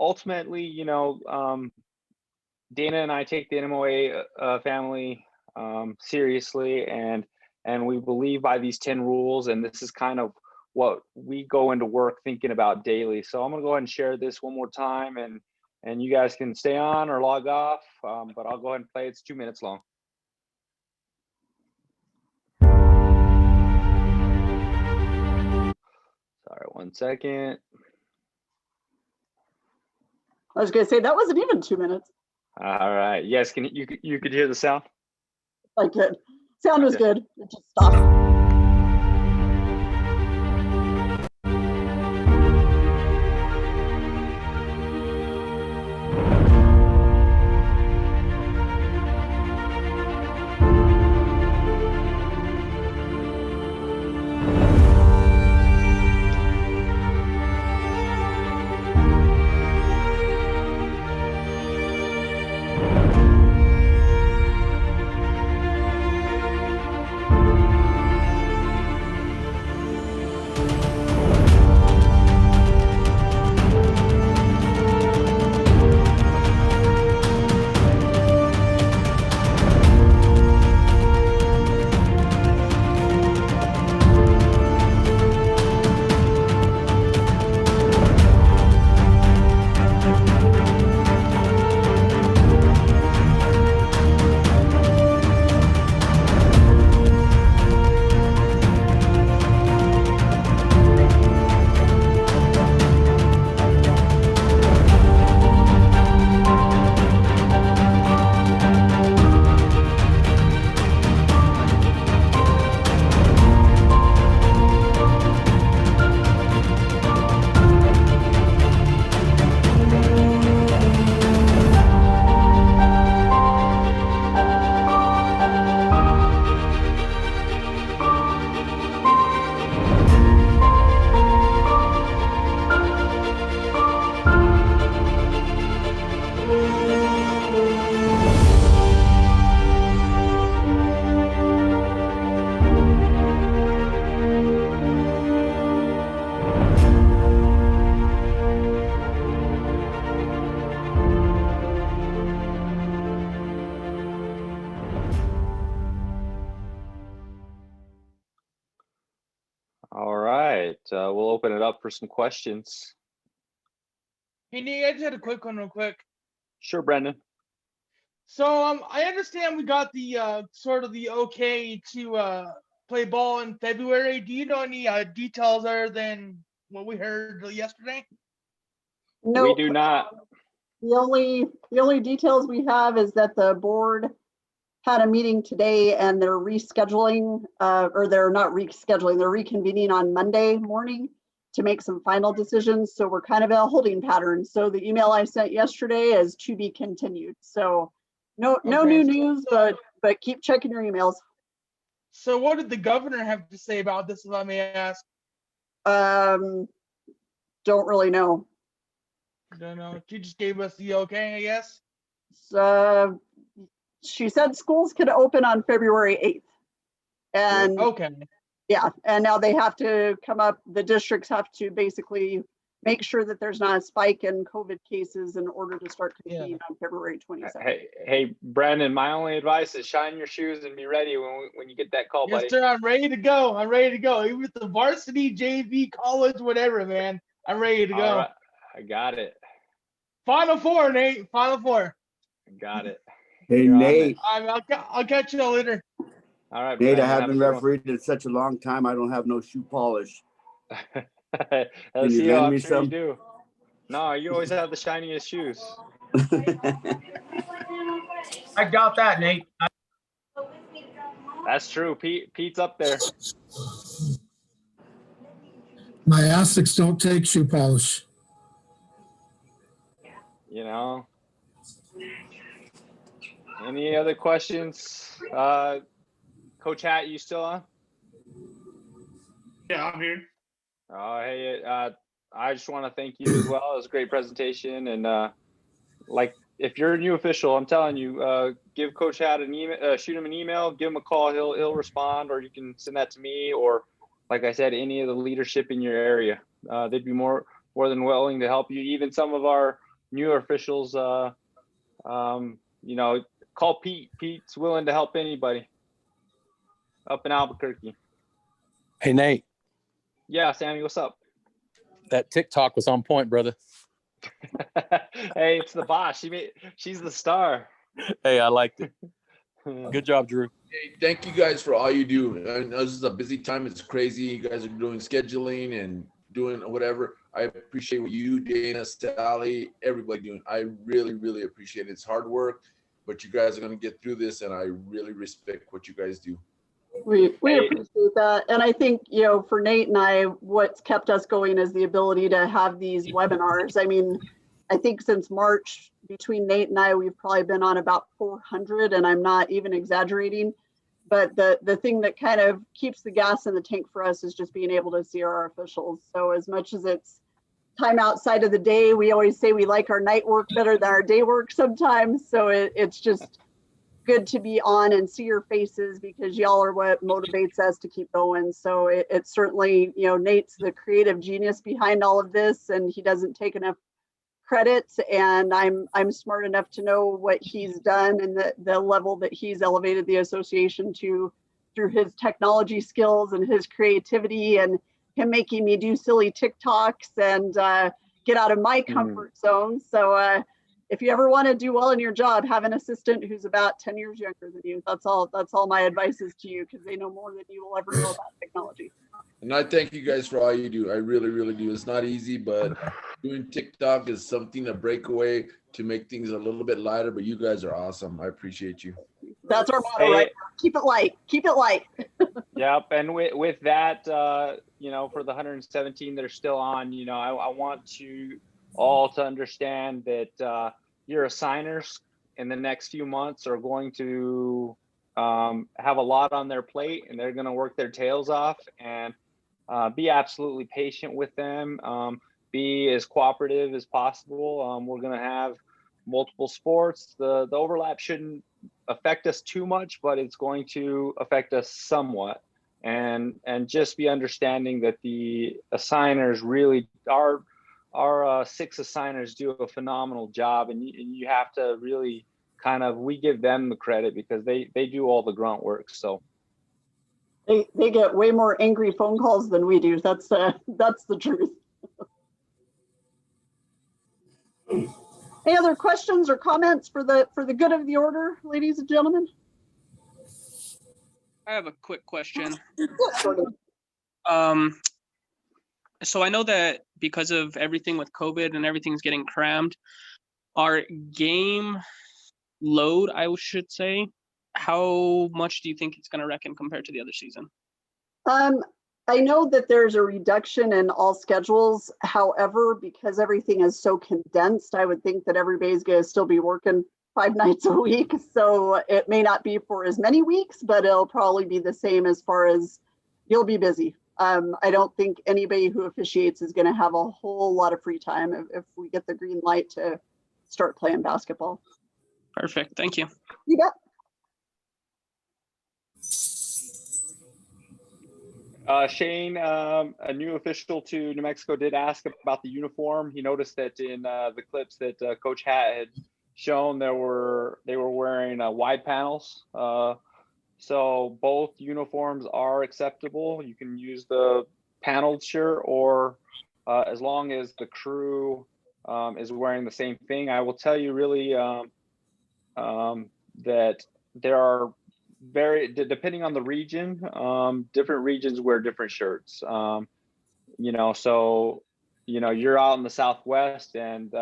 ultimately, Dana and I take the NMOA family seriously, and we believe by these 10 rules, and this is kind of what we go into work thinking about daily. So I'm gonna go ahead and share this one more time, and you guys can stay on or log off, but I'll go ahead and play. It's 2 minutes long. Sorry, 1 second. I was gonna say that wasn't even 2 minutes. All right, yes, you could hear the sound? I could. Sound was Okay. good. It just stopped. All right, we'll open it up for some questions. Hey, Nate, I just had a quick one real quick. Sure, Brendan. So I understand we got the sort of the okay to play ball in February. Do you know any details other than what we heard yesterday? No, We do not. the only details we have is that the board had a meeting today and they're rescheduling, or they're not rescheduling, they're reconvening on Monday morning to make some final decisions. So we're kind of in a holding pattern. So the email I sent yesterday is to be continued. So no Okay, new news, but keep checking your emails. So what did the governor have to say about this, if I may ask? Don't really know. Don't know. She just gave us the okay, I guess. So, she said schools could open on February 8th. And Okay. yeah, and now they have to come up, the districts have to basically make sure that there's not a spike in COVID cases in order to start convening on February 22nd. Hey, Brandon, my only advice is shine your shoes and be ready when you get that call, Yes, buddy. sir. I'm ready to go. I'm ready to go. Even with the varsity, JV, college, whatever, man. I'm ready to go. All right, I got it. Final four, Nate. Final four. I got it. Hey, You're on Nate. I'll catch you later. All right, Nate, Brandon, I have haven't a good one. refereed in such a long time. I don't have no shoe polish. LCO, lend I'm me sure some? you do. No, you always have the shiniest shoes. I got that, Nate. That's true. Pete's up there. My Asics don't take shoe polish. You know. Any other questions? Coach Hat, you still on? Yeah, I'm here. Oh, hey, I just want to thank you as well. It was a great presentation, and like if you're a new official, I'm telling you, give Coach Hat an email, shoot him an email, give him a call. He'll respond, or you can send that to me, or like I said, any of the leadership in your area. They'd be more than willing to help you. Even some of our newer officials, you know, call Pete. Pete's willing to help anybody up in Albuquerque. Hey, Nate. Yeah, Sammy, what's up? That TikTok was on point, brother. Hey, it's the boss. She's the star. Hey, I liked it. Good job, Drew. Hey, thank you guys for all you do. I know this is a busy time. It's crazy. You guys are doing scheduling and doing whatever. I appreciate what you, Dana, Sally, everybody doing. I really, really appreciate it. It's hard work, but you guys are going to get through this, and I really respect what you guys do. We appreciate that. And I think, for Nate and I, what's kept us going is the ability to have these webinars. I mean, I think since March, between Nate and I, we've probably been on about 400, and I'm not even exaggerating. But the thing that kind of keeps the gas in the tank for us is just being able to see our officials. So as much as it's time outside of the day, we always say we like our night work better than our day work sometimes. So it's just good to be on and see your faces, because y'all are what motivates us to keep going. So it's certainly, Nate's the creative genius behind all of this, and he doesn't take enough credit, and I'm smart enough to know what he's done and the level that he's elevated the association to through his technology skills and his creativity, and him making me do silly TikToks and get out of my comfort zone. So if you ever want to do well in your job, have an assistant who's about 10 years younger than you. That's all my advice is to you, because they know more than you will ever know about technology. And I thank you guys for all you do. I really, really do. It's not easy, but doing TikTok is something to break away to make things a little bit lighter, but you guys are awesome. I appreciate you. That's our motto right now. Keep it light. Keep it light. Yep. And with that, for the 117 that are still on, I want you all to understand that your assigners in the next few months are going to have a lot on their plate, and they're going to work their tails off, and be absolutely patient with them. Be as cooperative as possible. We're going to have multiple sports. The overlap shouldn't affect us too much, but it's going to affect us somewhat. And just be understanding that the assigners really are. Our 6 assigners do a phenomenal job, and you have to really we give them the credit, because they do all the grunt work. So they get way more angry phone calls than we do. That's the truth. Any other questions or comments for the good of the order, ladies and gentlemen? I have a quick question. Yeah, So I know that because of everything with COVID and everything's getting crammed, our game load, I should say, how much do you think it's going to reckon compared to the other season? I know that there's a reduction in all schedules. However, because everything is so condensed, I would think that everybody's going to still be working 5 nights a week. So it may not be for as many weeks, but it'll probably be the same as far as you'll be busy. I don't think anybody who officiates is going to have a whole lot of free time if we get the green light to start playing basketball. Perfect. Thank you. You bet. Shane, a new official to New Mexico, did ask about the uniform. He noticed that in the clips that Coach Hat had shown, they were wearing wide panels. So both uniforms are acceptable. You can use the paneled shirt, or as long as the crew is wearing the same thing. I will tell you really that there are depending on the region, different regions wear different shirts. So you're out in the Southwest and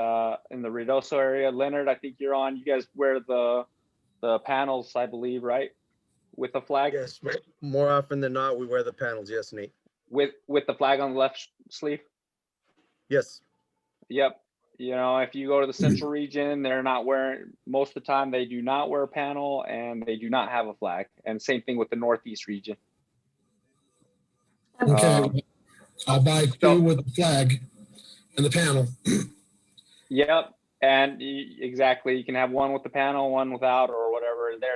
in the Ruidoso area. Leonard, I think you're on. You guys wear the panels, I believe, right? With the flag? Yes, more often than not, we wear the panels. Yes, Nate. With the flag on the left sleeve? Yes. Yep. If you go to the central region, they're not wearing, most of the time they do not wear a panel, and they do not have a flag. And same thing with the Northeast region. Okay, I'll buy 2 with the flag and the panel. Yep. And exactly, you can have 1 with the panel, 1 without, or whatever.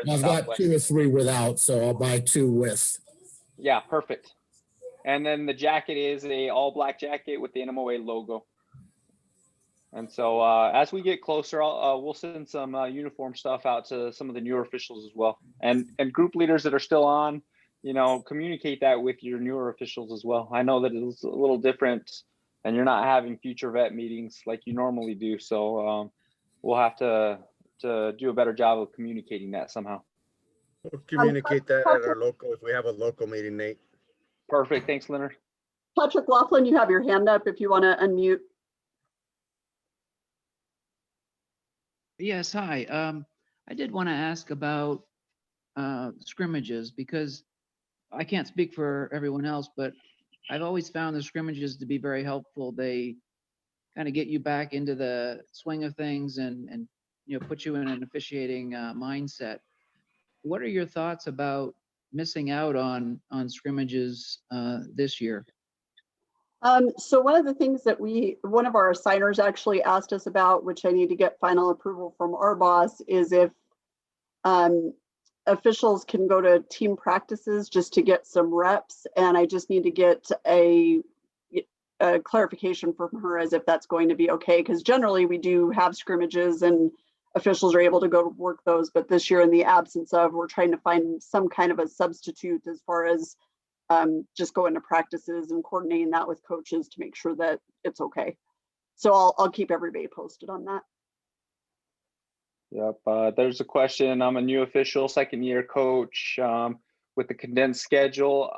I've got 2 or 3 without, so I'll buy 2 with. Yeah, perfect. And then the jacket is a all black jacket with the NMOA logo. And so as we get closer, we'll send some uniform stuff out to some of the newer officials as well, and group leaders that are still on. communicate that with your newer officials as well. I know that it's a little different and you're not having future vet meetings like you normally do. So we'll have to do a better job of communicating that somehow. We'll communicate that at our local, if we have a local meeting, Nate. Perfect. Thanks, Leonard. Patrick Laughlin, you have your hand up if you want to unmute. Yes, hi. I did want to ask about scrimmages, because I can't speak for everyone else, but I've always found the scrimmages to be very helpful. They kind of get you back into the swing of things and put you in an officiating mindset. What are your thoughts about missing out on scrimmages this year? So one of the things that one of our assigners actually asked us about, which I need to get final approval from our boss, is if officials can go to team practices just to get some reps. And I just need to get a clarification from her as if that's going to be okay. Because generally we do have scrimmages and officials are able to go to work those. But this year, in the absence of, we're trying to find some kind of a substitute as far as just going to practices and coordinating that with coaches to make sure that it's okay. So I'll keep everybody posted on that. Yep. There's a question. I'm a new official, second year coach with the condensed schedule.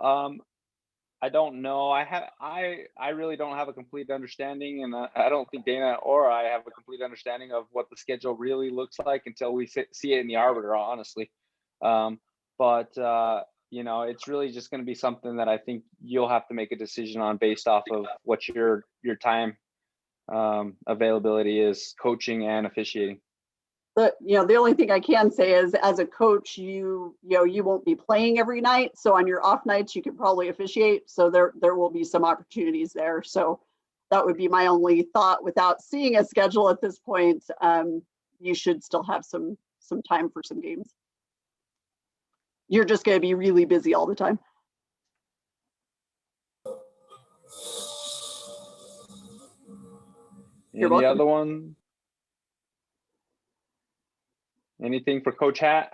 I don't know. I really don't have a complete understanding, and I don't think Dana or I have a complete understanding of what the schedule really looks like until we see it in the arbiter, honestly. But it's really just going to be something that I think you'll have to make a decision on based off of what your time availability is, coaching and officiating. But the only thing I can say is, as a coach, you won't be playing every night. So on your off nights, you could probably officiate. So there will be some opportunities there. So that would be my only thought. Without seeing a schedule at this point, you should still have some time for some games. You're just going to be really busy all the time. Any other one? Anything for Coach Hat?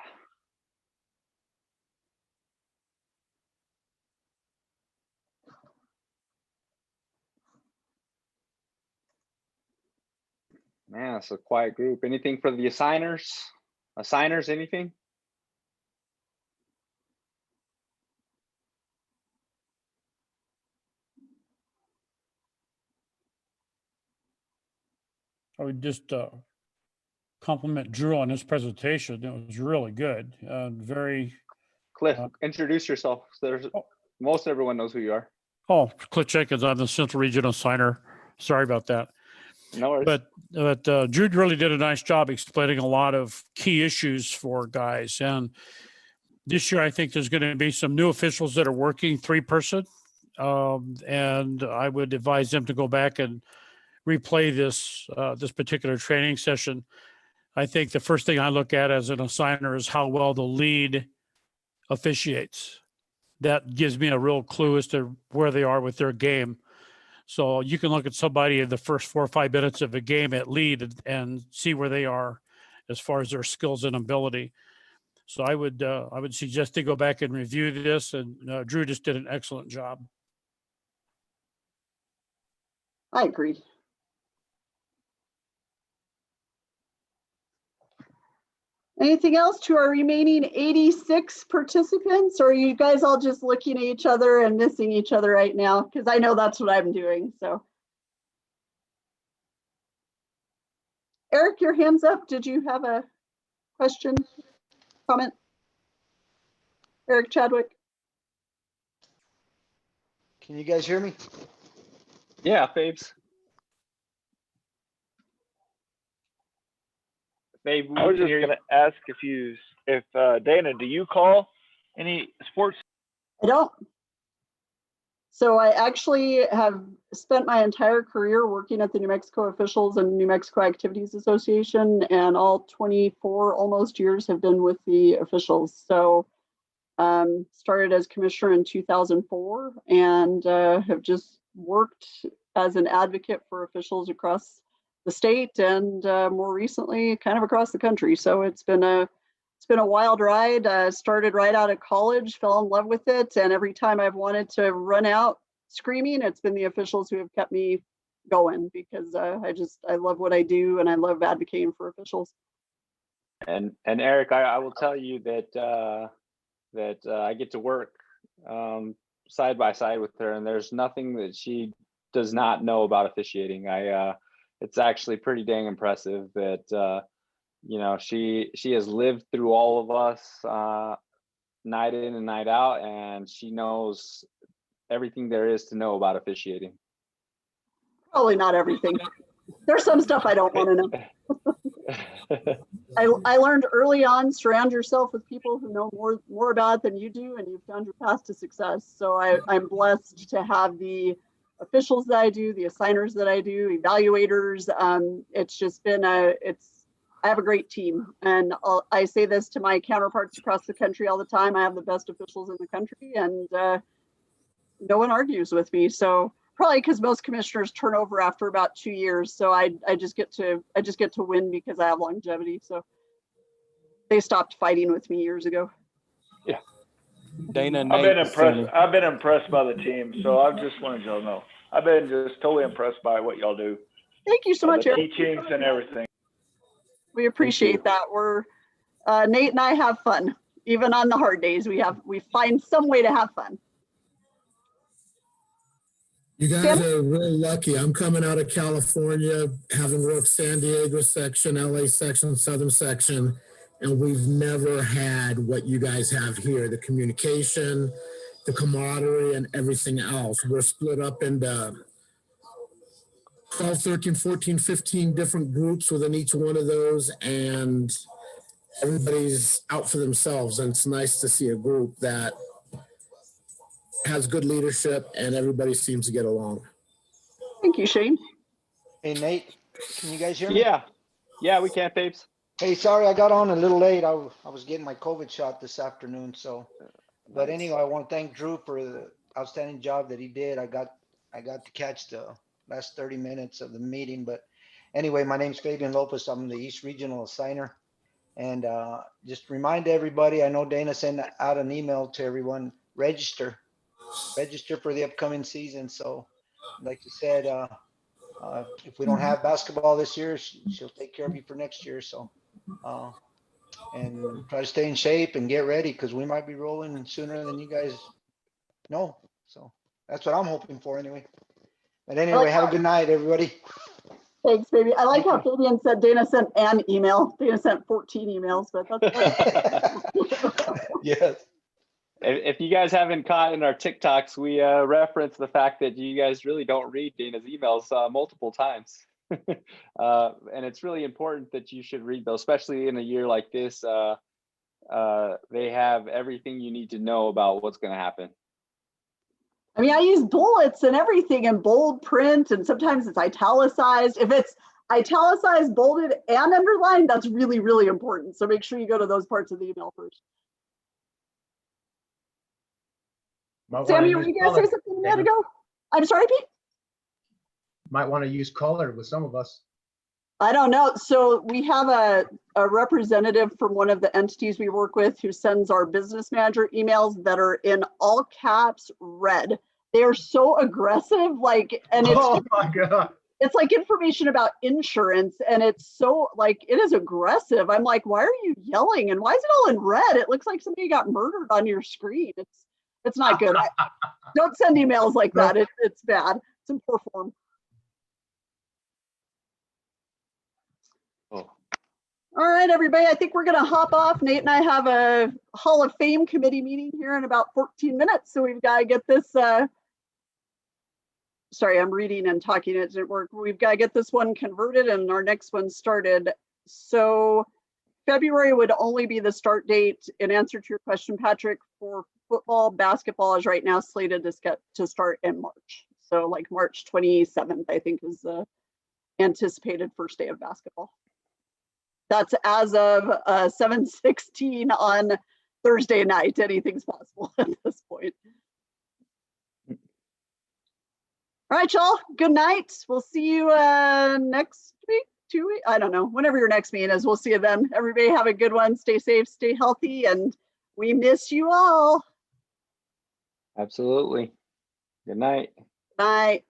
Man, it's a quiet group. Anything for the assigners? Anything? I would just compliment Drew on his presentation. It was really good. Very. Cliff, introduce yourself. Most everyone knows who you are. Oh, Cliff Jenkins. I'm the Central Region assigner. Sorry about that. No worries. But Drew really did a nice job explaining a lot of key issues for guys. And this year, I think there's going to be some new officials that are working 3-person. And I would advise them to go back and replay this particular training session. I think the first thing I look at as an assigner is how well the lead officiates. That gives me a real clue as to where they are with their game. So you can look at somebody in the first 4 or 5 minutes of a game at lead and see where they are as far as their skills and ability. So I would suggest they go back and review this, and Drew just did an excellent job. I agree. Anything else to our remaining 86 participants, or are you guys all just looking at each other and missing each other right now? Because I know that's what I'm doing. So, Eric, your hand's up. Did you have a question, comment? Eric Chadwick. Can you guys hear me? Yeah, Fabes. I was just going to ask if Dana, do you call any sports? I don't. So I actually have spent my entire career working at the New Mexico Officials and New Mexico Activities Association, and all 24 almost years have been with the officials. So started as commissioner in 2004 and have just worked as an advocate for officials across the state and more recently kind of across the country. So it's been a it's been a wild ride. Started right out of college, fell in love with it, and every time I've wanted to run out screaming, it's been the officials who have kept me going, because I love what I do, and I love advocating for officials. And Eric, I will tell you that I get to work side by side with her, and there's nothing that she does not know about officiating. It's actually pretty dang impressive that you know, she has lived through all of us night in and night out, and she knows everything there is to know about officiating. Probably not everything. There's some stuff I don't want to know. I learned early on, surround yourself with people who know more about it than you do, and you've found your path to success. So I'm blessed to have the officials that I do, the assigners that I do, evaluators. It's just been I have a great team, and I say this to my counterparts across the country all the time. I have the best officials in the country, and no one argues with me. So probably because most commissioners turn over after about 2 years. So I just get to win because I have longevity. So they stopped fighting with me years ago. Yeah. Dana, I've Nate, been impressed. I've been impressed by the team. So I just wanted y'all to know I've been just totally impressed by what y'all do. Thank you so much, The Eric. teachings and everything. We appreciate that. We're Nate and I have fun. Even on the hard days, we find some way to have fun. You guys are really lucky. I'm coming out of California, having worked San Diego section, LA section, Southern section, and we've never had what you guys have here, the communication, the camaraderie, and everything else. We're split up into 12, 13, 14, 15 different groups within each one of those, and everybody's out for themselves. And it's nice to see a group that has good leadership and everybody seems to get along. Thank you, Shane. Hey, Nate, can you guys hear me? Yeah, we can, Papes. Hey, sorry, I got on a little late. I was getting my COVID shot this afternoon. So, but anyway, I want to thank Drew for the outstanding job that he did. I got to catch the last 30 minutes of the meeting. But anyway, my name's Fabian Lopez. I'm the East Regional Assigner. And just remind everybody, I know Dana sent out an email to everyone, register for the upcoming season. So like you said, if we don't have basketball this year, she'll take care of you for next year. So, and try to stay in shape and get ready, because we might be rolling sooner than you guys know. So that's what I'm hoping for anyway. But anyway, have a good night, everybody. Thanks, baby. I like how Fabian said Dana sent an email. Dana sent 14 emails, but that's Yes. If you guys haven't caught in our TikToks, we reference the fact that you guys really don't read Dana's emails multiple times. And it's really important that you should read those, especially in a year like this. They have everything you need to know about what's going to happen. I mean, I use bullets and everything in bold print, and sometimes it's italicized. If it's italicized, bolded, and underlined, that's really, really important. So make sure you go to those parts of the email first. Sammy, were you going to say something a minute ago? I'm sorry, Pete? Might want to use color with some of us. I don't know. So we have a representative from one of the entities we work with who sends our business manager emails that are in all caps red. They are so aggressive, like, and it's, oh my God. It's like information about insurance, and it's so, like, it is aggressive. I'm like, why are you yelling? And why is it all in red? It looks like somebody got murdered on your screen. It's not good. Don't send emails like that. It's bad. It's in poor form. Oh. All right, everybody, I think we're going to hop off. Nate and I have a Hall of Fame committee meeting here in about 14 minutes. So we've got to get this, sorry, I'm reading and talking, it didn't work. We've got to get this one converted and our next one started. So February would only be the start date. In answer to your question, Patrick, for football, basketball is right now slated to start in March. So like March 27th, I think, is the anticipated first day of basketball. That's as of 7/16 on Thursday night. Anything's possible at this point. All right, y'all. Good night. We'll see you next week, 2 weeks. I don't know. Whenever your next meeting is, we'll see you then. Everybody have a good one. Stay safe, stay healthy, and we miss you all. Absolutely. Good night. Bye.